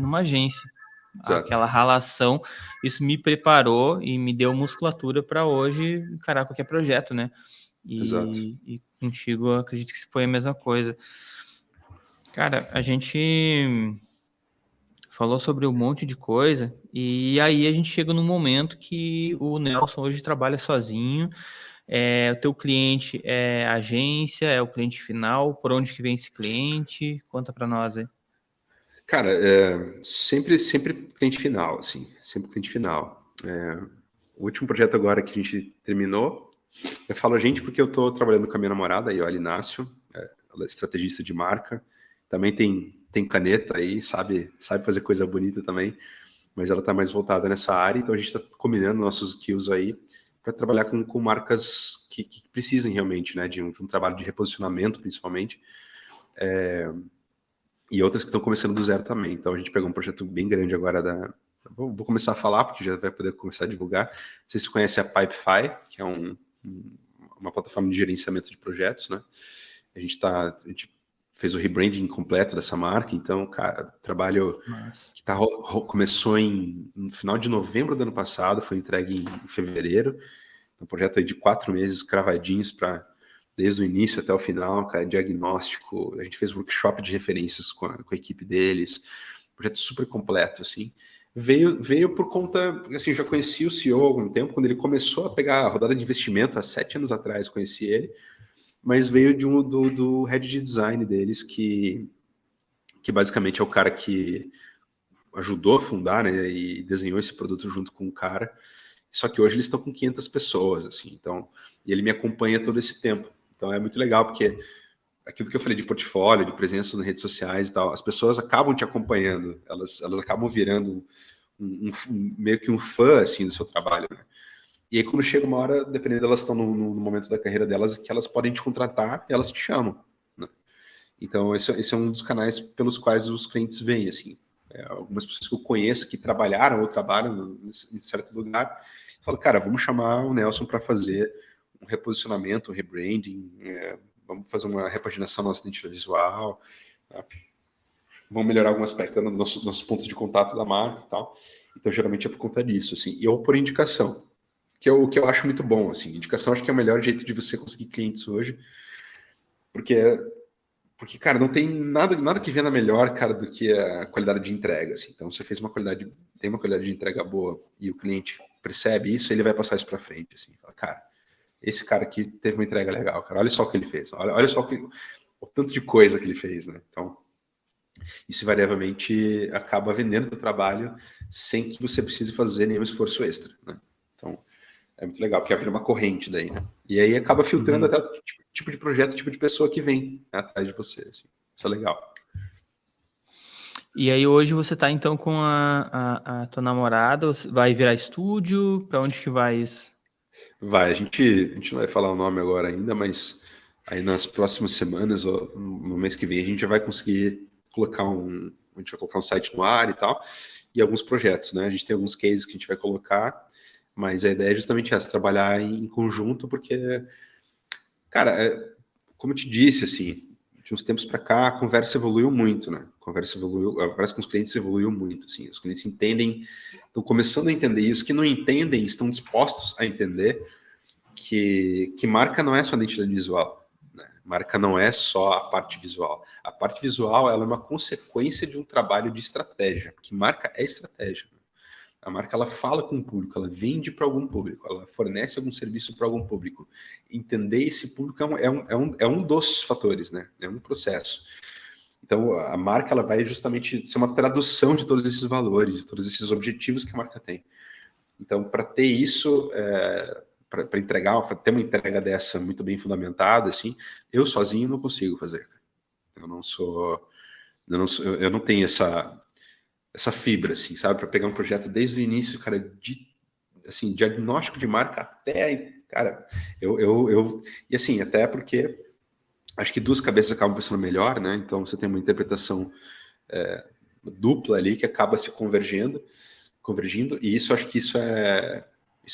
S1: numa agência.
S2: Exato,
S1: Aquela relação, isso me preparou e me deu musculatura para hoje encarar qualquer projeto, né?
S2: exato.
S1: E contigo, eu acredito que foi a mesma coisa. Cara, a gente falou sobre um monte de coisa e aí a gente chega num momento que o Nelson hoje trabalha sozinho. O teu cliente é a agência, é o cliente final. Por onde que vem esse cliente? Conta para nós aí.
S2: Cara, sempre cliente final, assim, sempre cliente final. O último projeto agora que a gente terminou, eu falo a gente porque eu estou trabalhando com a minha namorada, a Ioli Inácio, ela é estrategista de marca, também tem caneta aí, sabe fazer coisa bonita também, mas ela está mais voltada nessa área, então a gente está combinando nossos skills aí para trabalhar com marcas que precisem realmente, né, de um trabalho de reposicionamento, principalmente, e outras que estão começando do zero também. Então a gente pegou um projeto bem grande agora Vou começar a falar, porque já vai poder começar a divulgar. Vocês conhecem a Pipefy, que é uma plataforma de gerenciamento de projetos, né? A gente fez o rebranding completo dessa marca, então, cara, trabalho
S1: Mas,
S2: que começou no final de novembro do ano passado, foi entregue em fevereiro. Um projeto aí de 4 meses cravadinhos para desde o início até o final, cara, diagnóstico. A gente fez workshop de referências com a equipe deles, projeto super completo, assim. Veio por conta, assim, eu já conheci o CEO há algum tempo, quando ele começou a pegar a rodada de investimento, há 7 anos atrás, conheci ele, mas veio do head de design deles, que basicamente é o cara que ajudou a fundar, né, e desenhou esse produto junto com o cara. Só que hoje eles estão com 500 pessoas, assim, então, e ele me acompanha todo esse tempo. Então é muito legal, porque aquilo que eu falei de portfólio, de presença nas redes sociais e tal, as pessoas acabam te acompanhando, elas acabam virando meio que um fã, assim, do seu trabalho, né? E aí, quando chega uma hora, dependendo delas estão no momento da carreira delas, que elas podem te contratar e elas te chamam, né? Então, esse é um dos canais pelos quais os clientes vêm, assim. Algumas pessoas que eu conheço que trabalharam ou trabalham em certo lugar, falam, cara, vamos chamar o Nelson para fazer um reposicionamento, um rebranding, vamos fazer uma repaginação da nossa identidade visual, tá? Vamos melhorar algum aspecto dos nossos pontos de contato da marca e tal. Então, geralmente é por conta disso, assim. E ou por indicação, que é o que eu acho muito bom, assim. Indicação acho que é o melhor jeito de você conseguir clientes hoje, porque cara, não tem nada que venda melhor, cara, do que a qualidade de entrega, assim. Então, você tem uma qualidade de entrega boa e o cliente percebe isso, ele vai passar isso para frente, assim. Fala, cara, esse cara aqui teve uma entrega legal, cara. Olha só o que ele fez. Olha só o tanto de coisa que ele fez, né? Então, isso invariavelmente acaba vendendo o trabalho sem que você precise fazer nenhum esforço extra, né? Então, é muito legal, porque vira uma corrente daí, né? E aí acaba filtrando até o tipo de projeto, tipo de pessoa que vem, né, atrás de você, assim. Isso é legal.
S1: e aí hoje você tá então com a tua namorada, vai virar estúdio? Para onde que vai isso?
S2: Vai, a gente não vai falar o nome agora ainda, mas aí nas próximas semanas, ou no mês que vem, a gente já vai conseguir a gente vai colocar um site no ar e tal, e alguns projetos, né? A gente tem alguns cases que a gente vai colocar, mas a ideia é justamente essa, trabalhar em conjunto, porque, cara, como eu te disse, assim, de uns tempos para cá, a conversa evoluiu muito, né? A conversa com os clientes evoluiu muito, assim, os clientes entendem, estão começando a entender isso, que não entendem, estão dispostos a entender que marca não é só a identidade visual, né? Marca não é só a parte visual. A parte visual, ela é uma consequência de um trabalho de estratégia, porque marca é estratégia. A marca, ela fala com o público, ela vende para algum público, ela fornece algum serviço para algum público. Entender esse público é um dos fatores, né? É um processo. Então, a marca ela vai justamente ser uma tradução de todos esses valores, de todos esses objetivos que a marca tem. Então, para ter isso, para entregar, ter uma entrega dessa muito bem fundamentada, assim, eu sozinho não consigo fazer. Eu não tenho essa fibra, assim, sabe, para pegar um projeto desde o início, cara, assim, diagnóstico de marca até, cara, e assim, até porque acho que duas cabeças acabam pensando melhor, né? Então você tem uma interpretação dupla ali que acaba se convergindo, e isso acho que isso é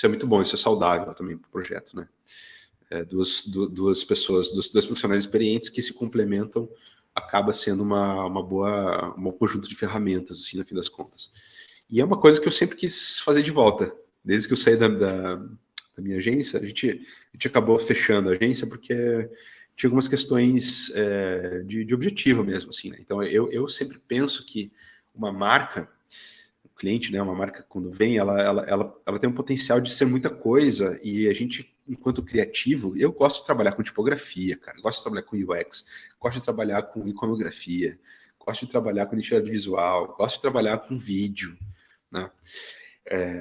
S2: muito bom, isso é saudável também para o projeto, né? Duas pessoas, dois profissionais experientes que se complementam, acaba sendo um conjunto de ferramentas, assim, no fim das contas. E é uma coisa que eu sempre quis fazer de volta. Desde que eu saí da minha agência, a gente acabou fechando a agência porque tinha algumas questões de objetivo mesmo, assim, né? Então, eu sempre penso que uma marca, o cliente, né, uma marca, quando vem, ela tem um potencial de ser muita coisa, e a gente, enquanto criativo, eu gosto de trabalhar com tipografia, cara, gosto de trabalhar com UX, gosto de trabalhar com iconografia, gosto de trabalhar com identidade visual, gosto de trabalhar com vídeo, né?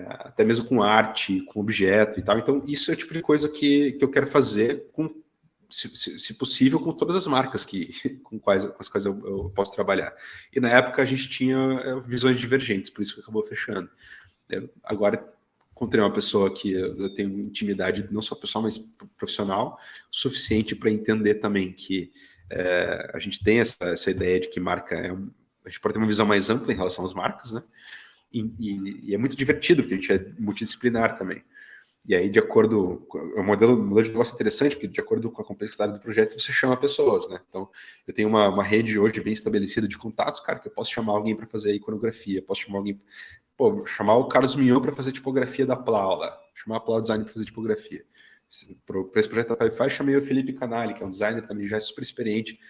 S2: Até mesmo com arte, com objeto e tal. Então, isso é o tipo de coisa que eu quero fazer, se possível, com todas as marcas com as quais eu posso trabalhar. E na época a gente tinha visões divergentes, por isso que acabou fechando. Agora encontrei uma pessoa que eu tenho intimidade, não só pessoal, mas profissional, suficiente para entender também que a gente tem essa ideia de que marca a gente pode ter uma visão mais ampla em relação às marcas, né? E é muito divertido, porque a gente é multidisciplinar também. E aí, de acordo com o modelo de negócio interessante, porque de acordo com a complexidade do projeto, você chama pessoas, né? Então, eu tenho uma rede hoje bem estabelecida de contatos, cara, que eu posso chamar alguém para fazer iconografia, posso chamar alguém, chamar o Carlos Mignon para fazer tipografia da Plaula, chamar a Plaula Design para fazer tipografia. Para esse projeto da Pipefy, chamei o Felipe Canali, que é um designer também já super experiente,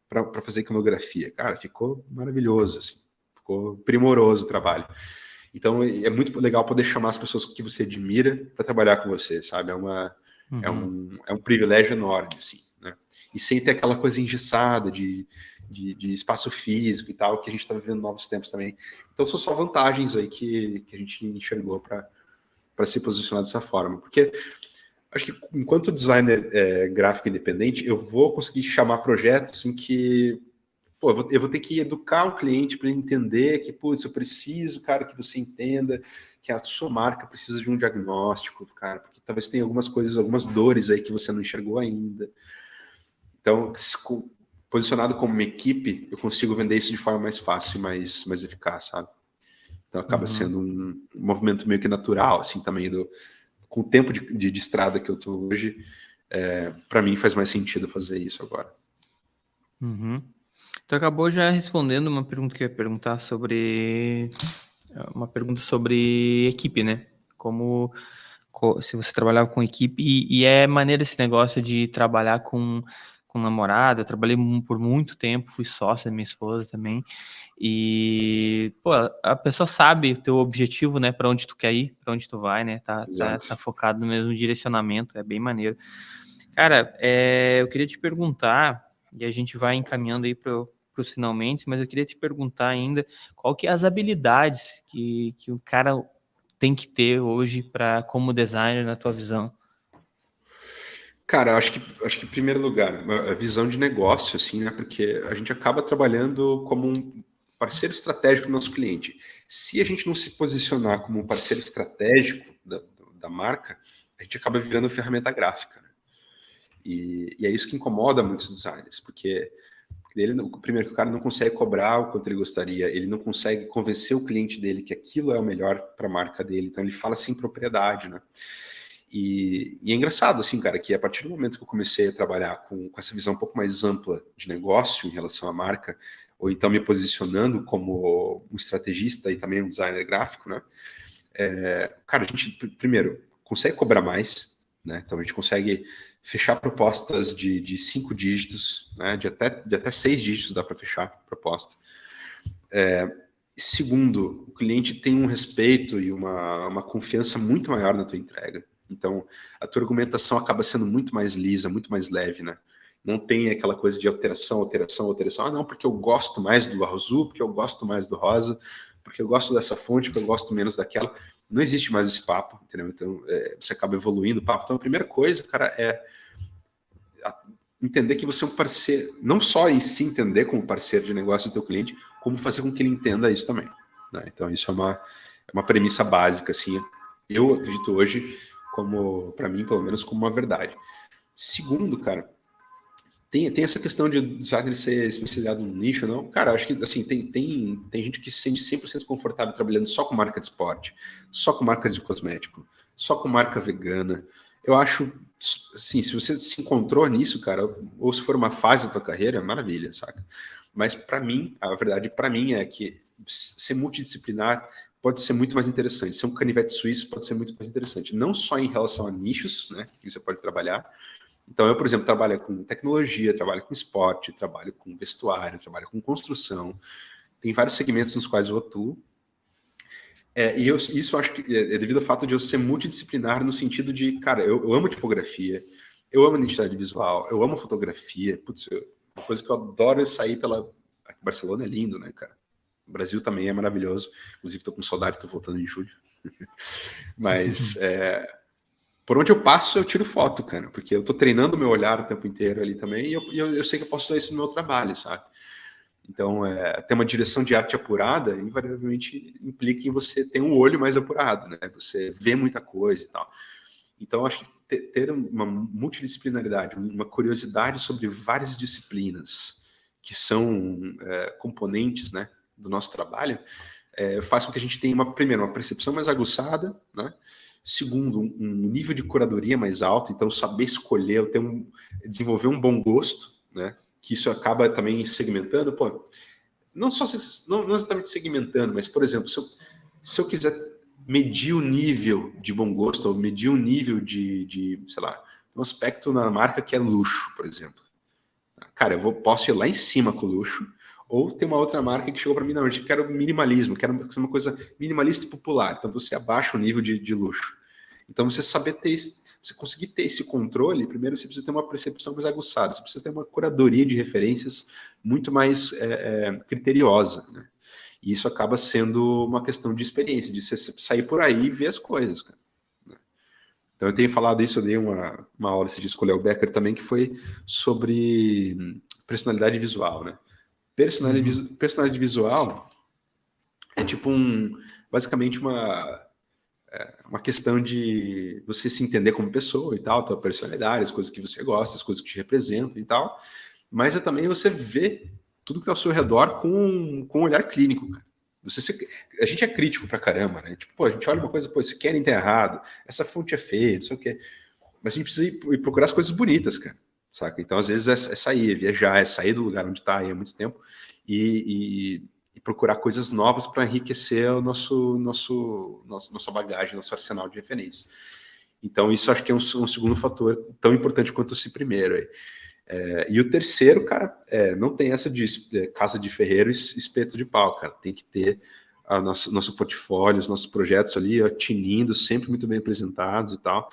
S2: para fazer iconografia. Cara, ficou maravilhoso, assim. Ficou primoroso o trabalho. Então, é muito legal poder chamar as pessoas que você admira para trabalhar com você, sabe? É um privilégio enorme, assim, né? E sem ter aquela coisa engessada de espaço físico e tal, que a gente está vivendo novos tempos também. Então, são só vantagens aí que a gente enxergou para se posicionar dessa forma. Porque acho que enquanto designer gráfico independente, eu vou conseguir chamar projetos em que eu vou ter que educar o cliente para ele entender que, putz, eu preciso, cara, que você entenda que a sua marca precisa de um diagnóstico, cara, porque talvez tenha algumas coisas, algumas dores aí que você não enxergou ainda. Então, posicionado como uma equipe, eu consigo vender isso de forma mais fácil e mais eficaz, sabe? Então, acaba sendo um movimento meio que natural, assim, também, com o tempo de estrada que eu tô hoje, para mim faz mais sentido fazer isso agora.
S1: Uhum. Tu acabou já respondendo uma pergunta que eu ia perguntar sobre equipe, né? Se você trabalhava com equipe, e é maneiro esse negócio de trabalhar com namorada. Eu trabalhei por muito tempo, fui sócia da minha esposa também, e pô, a pessoa sabe o teu objetivo, né? Para onde tu quer ir, para onde tu vai, né? Tá focado no mesmo direcionamento, é bem maneiro. Cara, eu queria te perguntar, e a gente vai encaminhando aí para os finalmente, mas eu queria te perguntar ainda qual que é as habilidades que o cara tem que ter hoje como designer, na tua visão.
S2: Cara, acho que em primeiro lugar, a visão de negócio, assim, né? Porque a gente acaba trabalhando como um parceiro estratégico do nosso cliente. Se a gente não se posicionar como um parceiro estratégico da marca, a gente acaba virando ferramenta gráfica, né? E é isso que incomoda muitos designers, porque primeiro que o cara não consegue cobrar o quanto ele gostaria, ele não consegue convencer o cliente dele que aquilo é o melhor para a marca dele, então ele fala sem propriedade, né? E é engraçado, assim, cara, que a partir do momento que eu comecei a trabalhar com essa visão um pouco mais ampla de negócio em relação à marca, ou então me posicionando como um estrategista e também um designer gráfico, né? Cara, a gente, primeiro, consegue cobrar mais, né? Então a gente consegue fechar propostas de 5 dígitos, né? De até 6 dígitos dá para fechar proposta. Segundo, o cliente tem um respeito e uma confiança muito maior na tua entrega. Então, a tua argumentação acaba sendo muito mais lisa, muito mais leve, né? Não tem aquela coisa de alteração. Ah, não, porque eu gosto mais do azul, porque eu gosto mais do rosa, porque eu gosto dessa fonte, porque eu gosto menos daquela. Não existe mais esse papo, entendeu? Então, você acaba evoluindo o papo. Então, a primeira coisa, cara, é entender que você é um parceiro, não só em si entender como parceiro de negócio do teu cliente, como fazer com que ele entenda isso também, né? Então, isso é uma premissa básica, assim. Eu acredito hoje, como, para mim, pelo menos, como uma verdade. Segundo, cara, tem essa questão de ele ser especializado no nicho, não? Cara, acho que assim, tem gente que se sente 100% confortável trabalhando só com marca de esporte, só com marca de cosmético, só com marca vegana. Eu acho, assim, se você se encontrou nisso, cara, ou se for uma fase da tua carreira, é maravilha, saca? Mas para mim, a verdade para mim é que ser multidisciplinar pode ser muito mais interessante. Ser um canivete suíço pode ser muito mais interessante. Não só em relação a nichos, né, que você pode trabalhar. Então, eu, por exemplo, trabalho com tecnologia, trabalho com esporte, trabalho com vestuário, trabalho com construção. Tem vários segmentos nos quais eu atuo. Isso eu acho que é devido ao fato de eu ser multidisciplinar no sentido de, cara, eu amo tipografia, eu amo identidade visual, eu amo fotografia. Putz, uma coisa que eu adoro é sair pela... Barcelona é lindo, né, cara? O Brasil também é maravilhoso. Inclusive, tô com saudade, tô voltando em julho. Mas... por onde eu passo, eu tiro foto, cara, porque eu tô treinando o meu olhar o tempo inteiro ali também, e eu sei que eu posso usar isso no meu trabalho, sabe? Então, ter uma direção de arte apurada, invariavelmente implica em você ter um olho mais apurado, né? Você vê muita coisa e tal. Então, acho que ter uma multidisciplinaridade, uma curiosidade sobre várias disciplinas que são componentes, né, do nosso trabalho, faz com que a gente tenha, primeiro, uma percepção mais aguçada, né? Segundo, um nível de curadoria mais alto, então saber escolher, desenvolver um bom gosto, né? Que isso acaba também segmentando, pô, não exatamente segmentando, mas, por exemplo, se eu quiser medir o nível de bom gosto, ou medir o nível de sei lá, um aspecto na marca que é luxo, por exemplo. Cara, posso ir lá em cima com o luxo, ou tem uma outra marca que chegou para mim, não, eu quero minimalismo, quero uma coisa minimalista e popular. Então você abaixa o nível de luxo. Então você você conseguir ter esse controle, primeiro você precisa ter uma percepção mais aguçada, você precisa ter uma curadoria de referências muito mais criteriosa, né? E isso acaba sendo uma questão de experiência, de você sair por aí e ver as coisas, cara. Então eu tenho falado isso, eu dei uma aula esse dia com o Léo Becker também, que foi sobre personalidade visual, né? Personalidade visual é tipo basicamente uma questão de você se entender como pessoa e tal, tua personalidade, as coisas que você gosta, as coisas que te representam e tal, mas é também você ver tudo que está ao seu redor com um olhar clínico, cara. A gente é crítico pra caramba, né? Tipo, pô, a gente olha uma coisa, pô, isso aqui tá errado, essa fonte é feia, não sei o quê. Mas a gente precisa ir procurar as coisas bonitas, cara, saca? Então, às vezes, é sair, é viajar, é sair do lugar onde tá aí há muito tempo e procurar coisas novas para enriquecer a nossa bagagem, nosso arsenal de referências. Então, isso acho que é um segundo fator tão importante quanto esse primeiro aí. E o terceiro, cara, não tem essa de casa de ferreiro e espeto de pau, cara. Tem que ter nosso portfólio, os nossos projetos ali, tinindo, sempre muito bem apresentados e tal.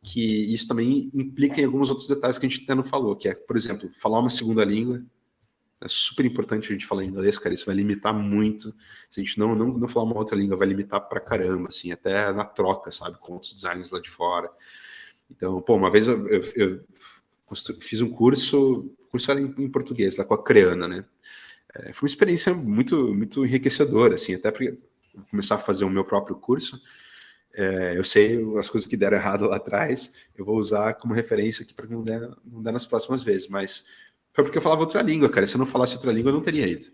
S2: Que isso também implica em alguns outros detalhes que a gente até não falou, que é, por exemplo, falar uma segunda língua. É super importante a gente falar inglês, cara. Isso vai limitar muito. Se a gente não falar uma outra língua, vai limitar pra caramba, assim, até na troca, sabe, com outros designers lá de fora. Então, pô, uma vez eu fiz um curso era em português, lá com a Creana, né? Foi uma experiência muito, muito enriquecedora, assim, até para começar a fazer o meu próprio curso. Eu sei as coisas que deram errado lá atrás, eu vou usar como referência aqui para não der nas próximas vezes, mas foi porque eu falava outra língua, cara. Se eu não falasse outra língua, eu não teria ido.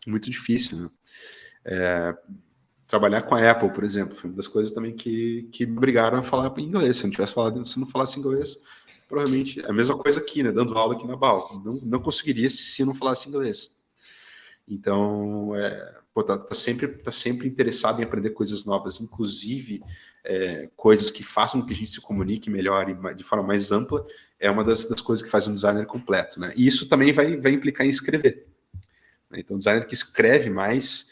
S2: Muito difícil, né? Trabalhar com a Apple, por exemplo, foi uma das coisas também que me obrigaram a falar em inglês. Se eu não tivesse falado, se eu não falasse inglês, provavelmente a mesma coisa aqui, né? Dando aula aqui na BAL. Não conseguiria se eu não falasse inglês. Então, tá sempre interessado em aprender coisas novas, inclusive coisas que façam com que a gente se comunique melhor e de forma mais ampla, é uma das coisas que faz um designer completo, né? E isso também vai implicar em escrever. Né? Então, o designer que escreve mais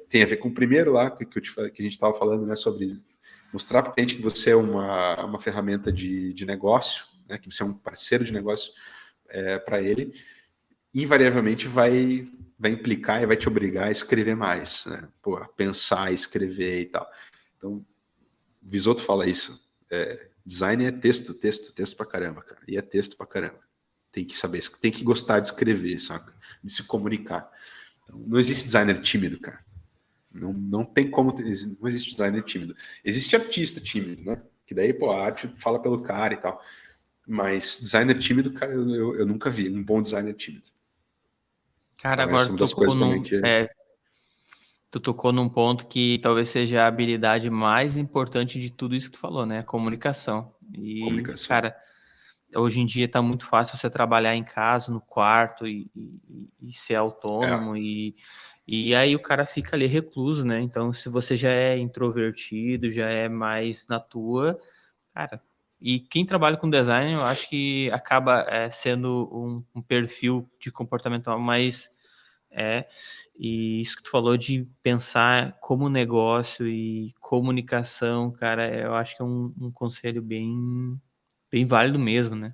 S2: tem a ver com o primeiro lá que a gente estava falando, né, sobre mostrar para o cliente que você é uma ferramenta de negócio, né, que você é um parceiro de negócio para ele, invariavelmente vai implicar e vai te obrigar a escrever mais, né? Pô, pensar, escrever e tal. Então, Visoto fala isso. Design é texto pra caramba, cara. E é texto pra caramba. Tem que saber, tem que gostar de escrever, saca? De se comunicar. Então, não existe designer tímido, cara. Não tem como, não existe designer tímido. Existe artista tímido, né? Que daí, pô, a arte fala pelo cara e tal. Mas designer tímido, cara, eu nunca vi um bom designer tímido.
S1: Cara,
S2: Então,
S1: agora
S2: essa é uma das coisas também que...
S1: tu tocou num ponto que talvez seja a habilidade mais importante de tudo isso que tu falou, né? Comunicação. E,
S2: Comunicação.
S1: cara, hoje em dia tá muito fácil você trabalhar em casa, no quarto e ser autônomo e aí o cara fica ali recluso, né? Então, se você já é introvertido, já é mais na tua, cara, e quem trabalha com design, eu acho que acaba sendo um perfil de comportamental mais e isso que tu falou de pensar como negócio e comunicação, cara, eu acho que é um conselho bem válido mesmo, né?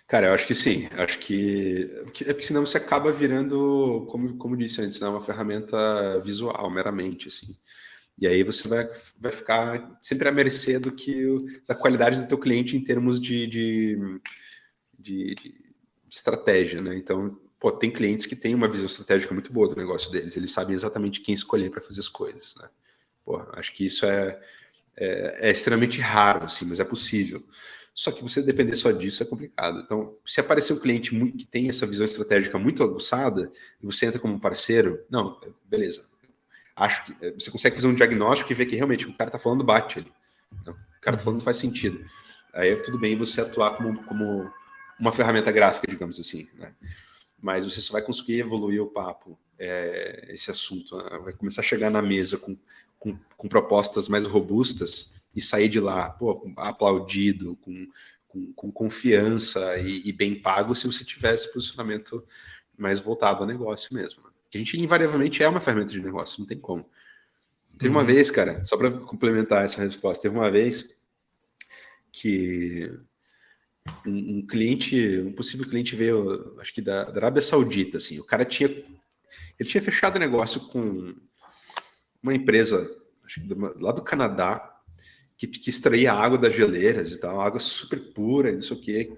S2: Cara, eu acho que sim. Acho que... porque senão você acaba virando, como disse antes, né, uma ferramenta visual, meramente, assim. E aí você vai ficar sempre à mercê da qualidade do teu cliente em termos de estratégia, né? Então, pô, tem clientes que têm uma visão estratégica muito boa do negócio deles. Eles sabem exatamente quem escolher para fazer as coisas, né? Pô, acho que isso é extremamente raro, assim, mas é possível. Só que você depender só disso é complicado. Então, se aparecer um cliente que tem essa visão estratégica muito aguçada e você entra como um parceiro, não, beleza. Acho que você consegue fazer um diagnóstico e ver que realmente o cara está falando bate ali. O cara está falando faz sentido. Aí é tudo bem você atuar como uma ferramenta gráfica, digamos assim, né? Mas você só vai conseguir evoluir o papo, esse assunto, né? Vai começar a chegar na mesa com propostas mais robustas e sair de lá, pô, aplaudido, com confiança e bem pago se você tiver esse posicionamento mais voltado ao negócio mesmo. Né? A gente invariavelmente é uma ferramenta de negócio, não tem como. Teve uma vez, cara, só para complementar essa resposta, teve uma vez que um cliente, um possível cliente veio, acho que da Arábia Saudita, assim, o cara ele tinha fechado negócio com uma empresa, acho que lá do Canadá, que extraía água das geleiras e tal, água super pura, não sei o quê.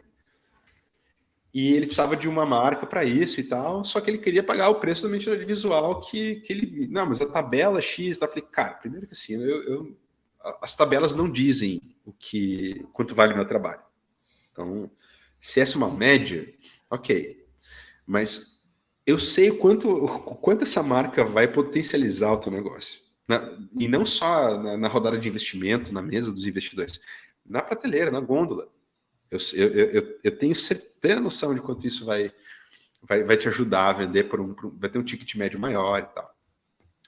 S2: E ele precisava de uma marca para isso e tal, só que ele queria pagar o preço da identidade visual que ele... Não, mas a tabela X, tá? Eu falei, cara, primeiro que assim, as tabelas não dizem quanto vale o meu trabalho. Então, se essa é uma média, ok. Mas eu sei o quanto essa marca vai potencializar o teu negócio. E não só na rodada de investimento, na mesa dos investidores, na prateleira, na gôndola. Eu tenho plena noção de quanto isso vai te ajudar a vender vai ter um ticket médio maior e tal.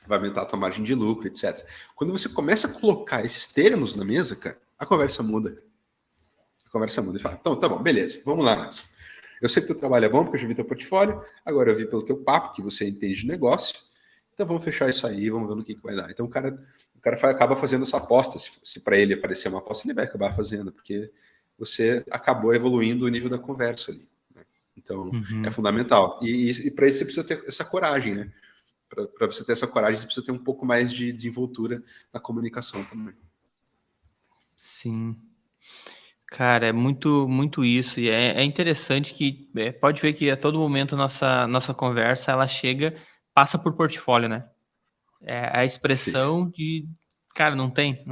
S2: Vai aumentar a tua margem de lucro, etc. Quando você começa a colocar esses termos na mesa, cara, a conversa muda. A conversa muda e fala, então, tá bom, beleza, vamos lá, Nelson. Eu sei que teu trabalho é bom, porque eu já vi teu portfólio, agora eu vi pelo teu papo, que você entende de negócio, então vamos fechar isso aí, vamos ver no que vai dar. Então o cara acaba fazendo essa aposta, se para ele aparecer uma aposta, ele vai acabar fazendo, porque você acabou evoluindo o nível da conversa ali. Né? Então é fundamental. E para isso você precisa ter essa coragem, né? Para você ter essa coragem, você precisa ter um pouco mais de desenvoltura na comunicação também.
S1: Sim. Cara, é muito isso. E é interessante que pode ver que a todo momento nossa conversa ela passa por portfólio, né? É a
S2: Sim.
S1: expressão de. Cara, não tem.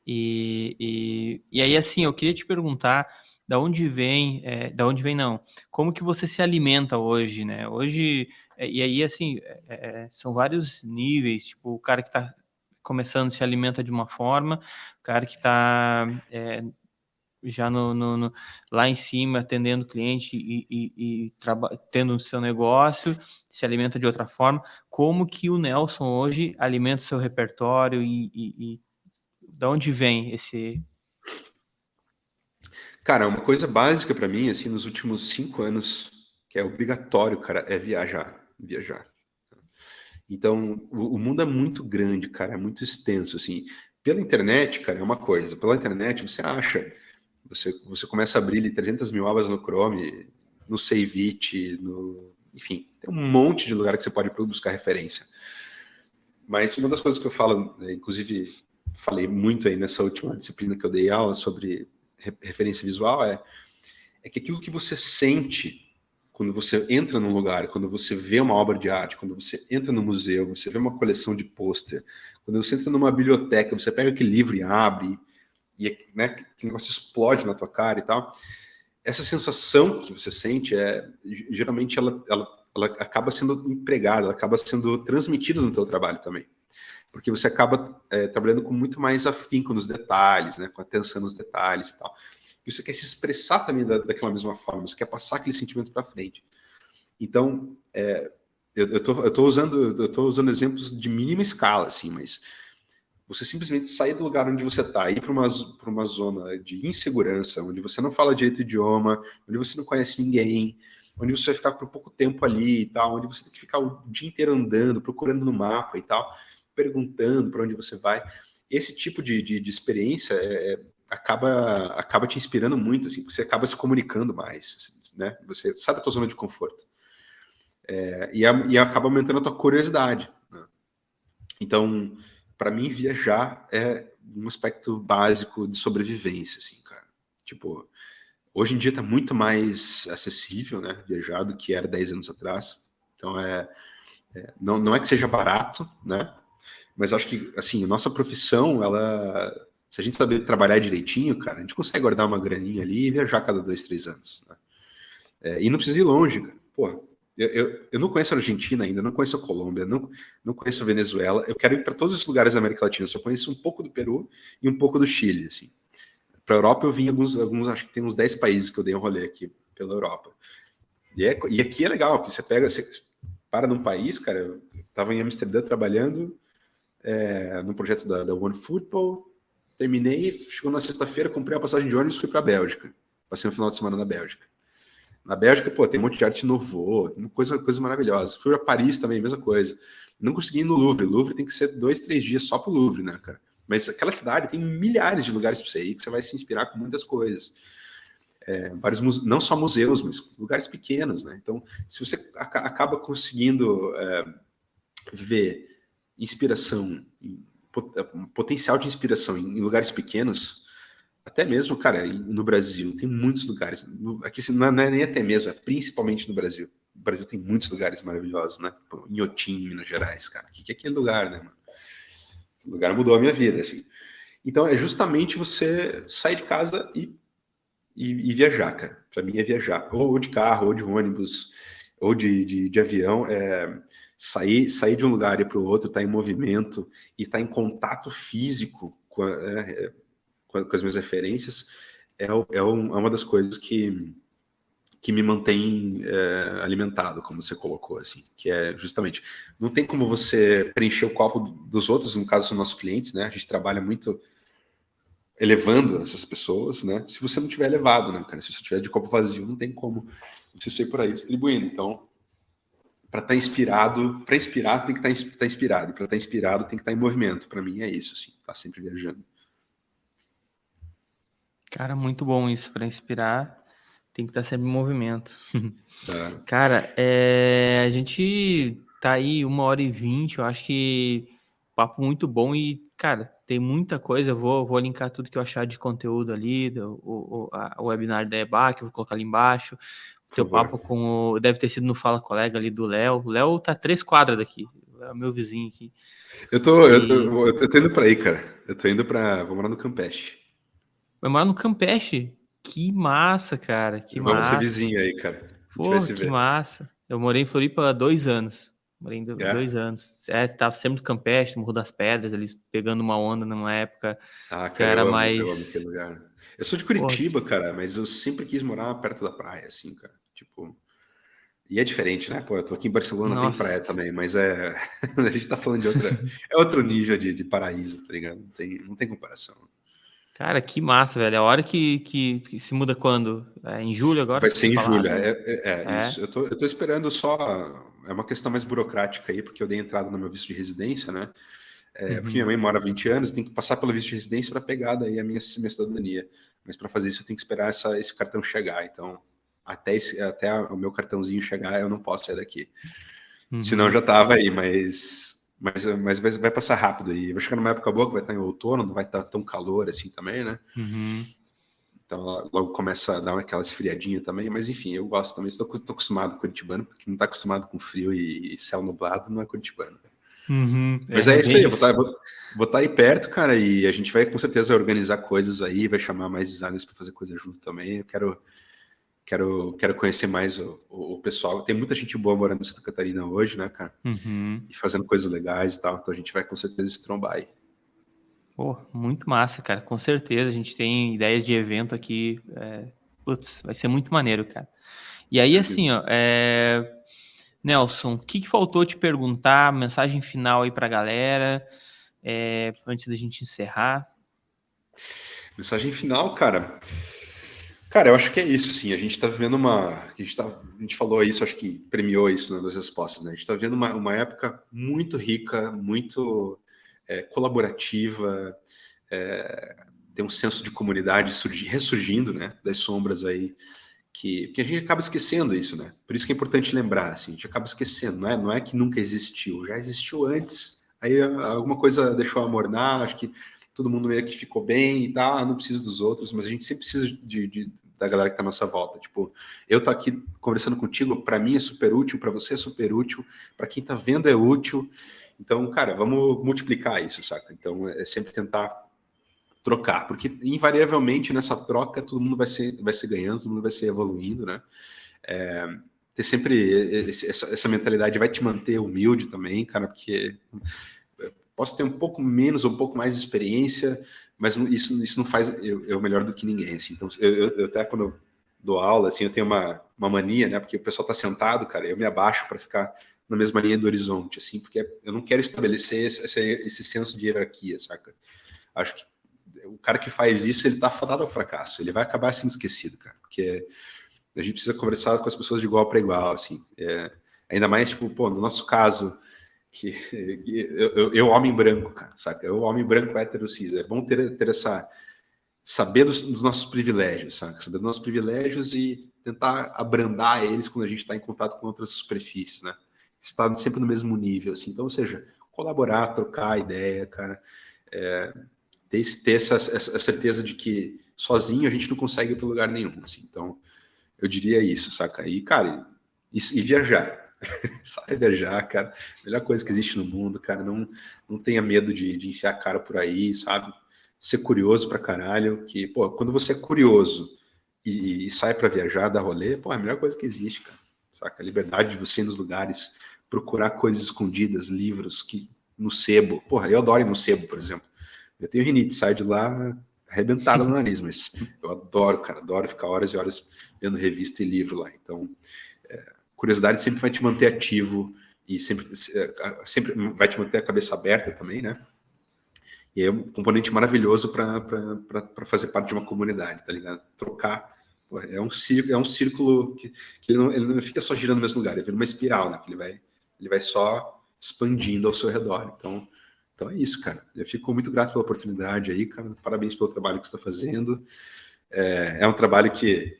S1: E aí, assim, eu queria te perguntar da onde vem não, como que você se alimenta hoje, né? Hoje, e aí, assim, são vários níveis, tipo, o cara que tá começando se alimenta de uma forma, o cara que tá já lá em cima, atendendo cliente e tendo o seu negócio, se alimenta de outra forma. Como que o Nelson hoje alimenta o seu repertório e de onde vem esse...
S2: Cara, uma coisa básica para mim, assim, nos últimos 5 anos, que é obrigatório, cara, é viajar. Viajar. Então, o mundo é muito grande, cara, é muito extenso, assim. Pela internet, cara, é uma coisa. Pela internet, você acha Você começa a abrir ali 300 mil abas no Chrome, no Save It, enfim, tem um monte de lugar que você pode buscar referência. Mas uma das coisas que eu falo, né, inclusive falei muito aí nessa última disciplina que eu dei aula sobre referência visual, é que aquilo que você sente quando você entra num lugar, quando você vê uma obra de arte, quando você entra no museu, você vê uma coleção de pôster, quando você entra numa biblioteca, você pega aquele livro e abre, e né, que negócio explode na tua cara e tal. Essa sensação que você sente, geralmente ela acaba sendo empregada, ela acaba sendo transmitida no teu trabalho também. Porque você acaba trabalhando com muito mais afinco nos detalhes, né, com atenção nos detalhes e tal. E você quer se expressar também daquela mesma forma, você quer passar aquele sentimento para frente. Então, eu tô usando exemplos de mínima escala, assim, mas você simplesmente sair do lugar onde você está, ir para uma zona de insegurança, onde você não fala direito o idioma, onde você não conhece ninguém, onde você vai ficar por pouco tempo ali e tal, onde você tem que ficar o dia inteiro andando, procurando no mapa e tal, perguntando para onde você vai. Esse tipo de experiência acaba te inspirando muito, assim, você acaba se comunicando mais, né? Você sai da tua zona de conforto. E acaba aumentando a tua curiosidade, né? Então, para mim, viajar é um aspecto básico de sobrevivência, assim, cara. Tipo, hoje em dia está muito mais acessível, né, viajar do que era 10 anos atrás. Então, não é que seja barato, né, mas acho que, assim, a nossa profissão, se a gente saber trabalhar direitinho, cara, a gente consegue guardar uma graninha ali e viajar a cada 2, 3 anos, né? E não precisa ir longe, cara. Pô, eu não conheço a Argentina ainda, não conheço a Colômbia, não conheço a Venezuela. Eu quero ir para todos os lugares da América Latina. Eu só conheço um pouco do Peru e um pouco do Chile, assim. Para a Europa eu vim alguns, acho que tem uns 10 países que eu dei um rolê aqui pela Europa. E aqui é legal, porque você para num país, cara, eu estava em Amsterdã trabalhando no projeto da One Football, terminei, chegou na sexta-feira, comprei a passagem de ônibus e fui para a Bélgica. Passei um final de semana na Bélgica. Na Bélgica, pô, tem um monte de arte Nouveau, coisa maravilhosa. Fui a Paris também, mesma coisa. Não consegui ir no Louvre. Louvre tem que ser 2, 3 dias só pro Louvre, né, cara? Mas aquela cidade tem milhares de lugares para você ir, que você vai se inspirar com muitas coisas. Vários não só museus, mas lugares pequenos, né? Então, se você acaba conseguindo ver inspiração, potencial de inspiração em lugares pequenos, até mesmo, cara, no Brasil, tem muitos lugares. Aqui não é nem até mesmo, é principalmente no Brasil. O Brasil tem muitos lugares maravilhosos, né? Inhotim, Minas Gerais, cara. O que é aquele lugar, né, mano? O lugar mudou a minha vida, assim. Então, é justamente você sair de casa e viajar, cara. Para mim é viajar. Ou de carro, ou de ônibus, ou de avião. Sair de um lugar e ir para o outro, estar em movimento e estar em contato físico com as minhas referências, é uma das coisas que me mantém alimentado, como você colocou, assim, que é justamente, não tem como você preencher o copo dos outros, no caso, são nossos clientes, né, a gente trabalha muito elevando essas pessoas, né, se você não tiver elevado, né, cara, se você tiver de copo vazio, não tem como você sair por aí distribuindo, então, para estar inspirado, para inspirar tem que estar inspirado, para estar inspirado tem que estar em movimento, para mim é isso, assim, tá sempre viajando.
S1: Cara, muito bom isso. Para inspirar, tem que estar sempre em movimento. Cara, a gente tá aí 1h20, eu acho que papo muito bom e, cara, tem muita coisa. Eu vou linkar tudo que eu achar de conteúdo ali, o webinar da EBAC, eu vou colocar ali embaixo. O teu papo deve ter sido no Fala Colega ali do Léo. O Léo tá 3 quadras daqui, é o meu vizinho aqui.
S2: Eu tô indo pra aí, cara. Vou morar no Campeche.
S1: Vai morar no Campeche? Que massa, cara. Que
S2: Vamos ser
S1: massa.
S2: vizinho aí, cara. A gente vai
S1: Pô,
S2: se
S1: que
S2: ver.
S1: massa. Eu morei em Floripa há 2 anos. Morei em 2 anos. Estava sempre no Campeche, no Morro das Pedras, ali pegando uma onda numa época que
S2: Cara,
S1: era
S2: eu amo
S1: mais...
S2: aquele lugar. Eu sou de
S1: Pô,
S2: Curitiba, cara, mas eu sempre quis morar perto da praia, assim, cara. Tipo, e é diferente, né? Pô, eu tô aqui em Barcelona, tem praia
S1: nossa.
S2: também, mas a gente tá falando de outro nível de paraíso, tá ligado? Não tem comparação.
S1: Cara, que massa, velho. A hora que se muda quando? Em julho agora
S2: Vai
S1: que
S2: ser
S1: tinha
S2: em julho,
S1: falado?
S2: isso. Eu tô esperando só. É uma questão mais burocrática aí, porque eu dei entrada no meu visto de residência, né? Porque minha mãe mora há 20 anos, tem que passar pelo visto de residência para pegar daí a minha cidadania. Mas para fazer isso eu tenho que esperar esse cartão chegar. Então, até o meu cartãozinho chegar, eu não posso sair daqui. Senão eu já tava aí, mas vai passar rápido aí. Vai chegar numa época boa que vai estar em outono, não vai estar tão calor assim também, né? Então logo começa a dar aquela esfriadinha também, mas enfim, eu gosto também. Estou acostumado com curitibano, porque não está acostumado com frio e céu nublado não é curitibano. Mas é isso aí, eu vou estar aí perto, cara, e a gente vai com certeza organizar coisas aí, vai chamar mais designers para fazer coisa junto também. Eu quero conhecer mais o pessoal. Tem muita gente boa morando em Santa Catarina hoje, né, cara? E fazendo coisas legais e tal, então a gente vai com certeza se trombar aí.
S1: Pô, muito massa, cara. Com certeza, a gente tem ideias de evento aqui. Putz, vai ser muito maneiro, cara. E aí, assim, ó, Nelson, o que faltou te perguntar? Mensagem final aí pra galera, antes da gente encerrar.
S2: Mensagem final, cara. Cara, eu acho que é isso, sim. A gente está vivendo a gente falou isso, acho que premiou isso nas respostas, né? A gente está vivendo uma época muito rica, muito colaborativa, tem um senso de comunidade ressurgindo, né? Das sombras aí, que a gente acaba esquecendo isso, né? Por isso que é importante lembrar, assim, a gente acaba esquecendo, não é que nunca existiu, já existiu antes, aí alguma coisa deixou amornar, acho que todo mundo meio que ficou bem e tá, não precisa dos outros, mas a gente sempre precisa da galera que tá à nossa volta. Tipo, eu tô aqui conversando contigo, para mim é super útil, para você é super útil, para quem tá vendo é útil. Então, cara, vamos multiplicar isso, saca? Então, é sempre tentar trocar, porque invariavelmente nessa troca todo mundo vai ser ganhando, todo mundo vai ser evoluindo, né? Ter sempre essa mentalidade vai te manter humilde também, cara, porque posso ter um pouco menos ou um pouco mais de experiência, mas isso não faz eu melhor do que ninguém, assim. Então, eu até quando eu dou aula, assim, eu tenho uma mania, né? Porque o pessoal tá sentado, cara, eu me abaixo para ficar na mesma linha do horizonte, assim, porque eu não quero estabelecer esse senso de hierarquia, saca? Acho que o cara que faz isso, ele tá fadado ao fracasso, ele vai acabar sendo esquecido, cara, porque a gente precisa conversar com as pessoas de igual para igual, assim. Ainda mais, tipo, pô, no nosso caso, que eu homem branco, cara, saca? Eu homem branco hétero cis. É bom ter saber dos nossos privilégios, saca? Saber dos nossos privilégios e tentar abrandar eles quando a gente está em contato com outras superfícies, né? Estar sempre no mesmo nível, assim. Então, ou seja, colaborar, trocar ideia, cara. Ter essa certeza de que sozinho a gente não consegue ir para lugar nenhum, assim. Então, eu diria isso, saca? E, cara, e viajar. Sai viajar, cara. Melhor coisa que existe no mundo, cara. Não tenha medo de enfiar a cara por aí, sabe? Ser curioso pra caralho. Que, pô, quando você é curioso e sai pra viajar, dar rolê, pô, é a melhor coisa que existe, cara. Saca? A liberdade de você ir nos lugares, procurar coisas escondidas, livros que no sebo. Porra, eu adoro ir no sebo, por exemplo. Eu tenho rinite, saio de lá arrebentado no nariz, mas eu adoro, cara. Adoro ficar horas e horas vendo revista e livro lá. Então, curiosidade sempre vai te manter ativo e sempre vai te manter a cabeça aberta também, né? E é um componente maravilhoso para fazer parte de uma comunidade, tá ligado? Trocar. Pô, é um círculo que ele não fica só girando no mesmo lugar, ele vira uma espiral, né? Ele vai só expandindo ao seu redor. Então é isso, cara. Eu fico muito grato pela oportunidade aí, cara. Parabéns pelo trabalho que você está fazendo. É um trabalho que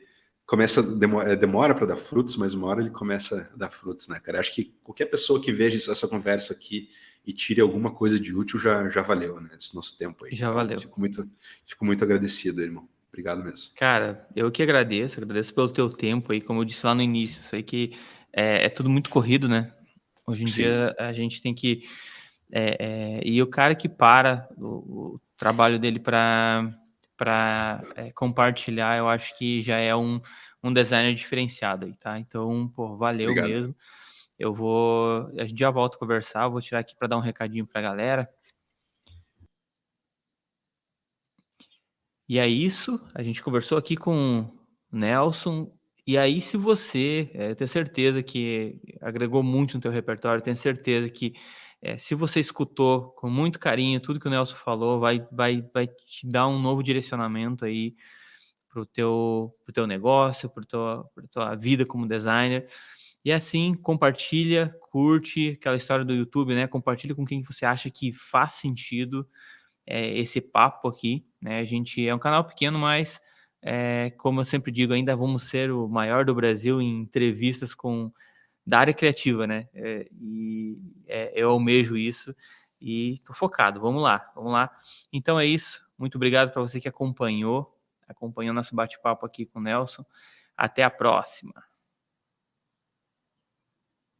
S2: demora para dar frutos, mas uma hora ele começa a dar frutos, né, cara? Acho que qualquer pessoa que veja essa conversa aqui e tire alguma coisa de útil já valeu, né? Esse nosso tempo aí.
S1: Já
S2: Então,
S1: valeu.
S2: fico muito agradecido, irmão. Obrigado mesmo.
S1: Cara, eu que agradeço pelo teu tempo aí, como eu disse lá no início, sei que é tudo muito corrido, né? Hoje em dia a gente tem que... e o cara que para o trabalho dele para compartilhar, eu acho que já é um designer diferenciado aí, tá? Então, pô, valeu
S2: Obrigado.
S1: mesmo. A gente já volta a conversar, eu vou tirar aqui para dar um recadinho pra galera. E é isso, a gente conversou aqui com o Nelson, e aí se você, eu tenho certeza que agregou muito no teu repertório, tenho certeza que se você escutou com muito carinho tudo que o Nelson falou, vai te dar um novo direcionamento aí pro teu negócio, pra tua vida como designer. E assim, compartilha, curte aquela história do YouTube, né? Compartilha com quem você acha que faz sentido esse papo aqui, né? A gente é um canal pequeno, mas como eu sempre digo, ainda vamos ser o maior do Brasil em entrevistas da área criativa, né? Eu almejo isso e tô focado. Vamos lá. Então é isso. Muito obrigado para você que acompanhou nosso bate-papo aqui com o Nelson. Até a próxima.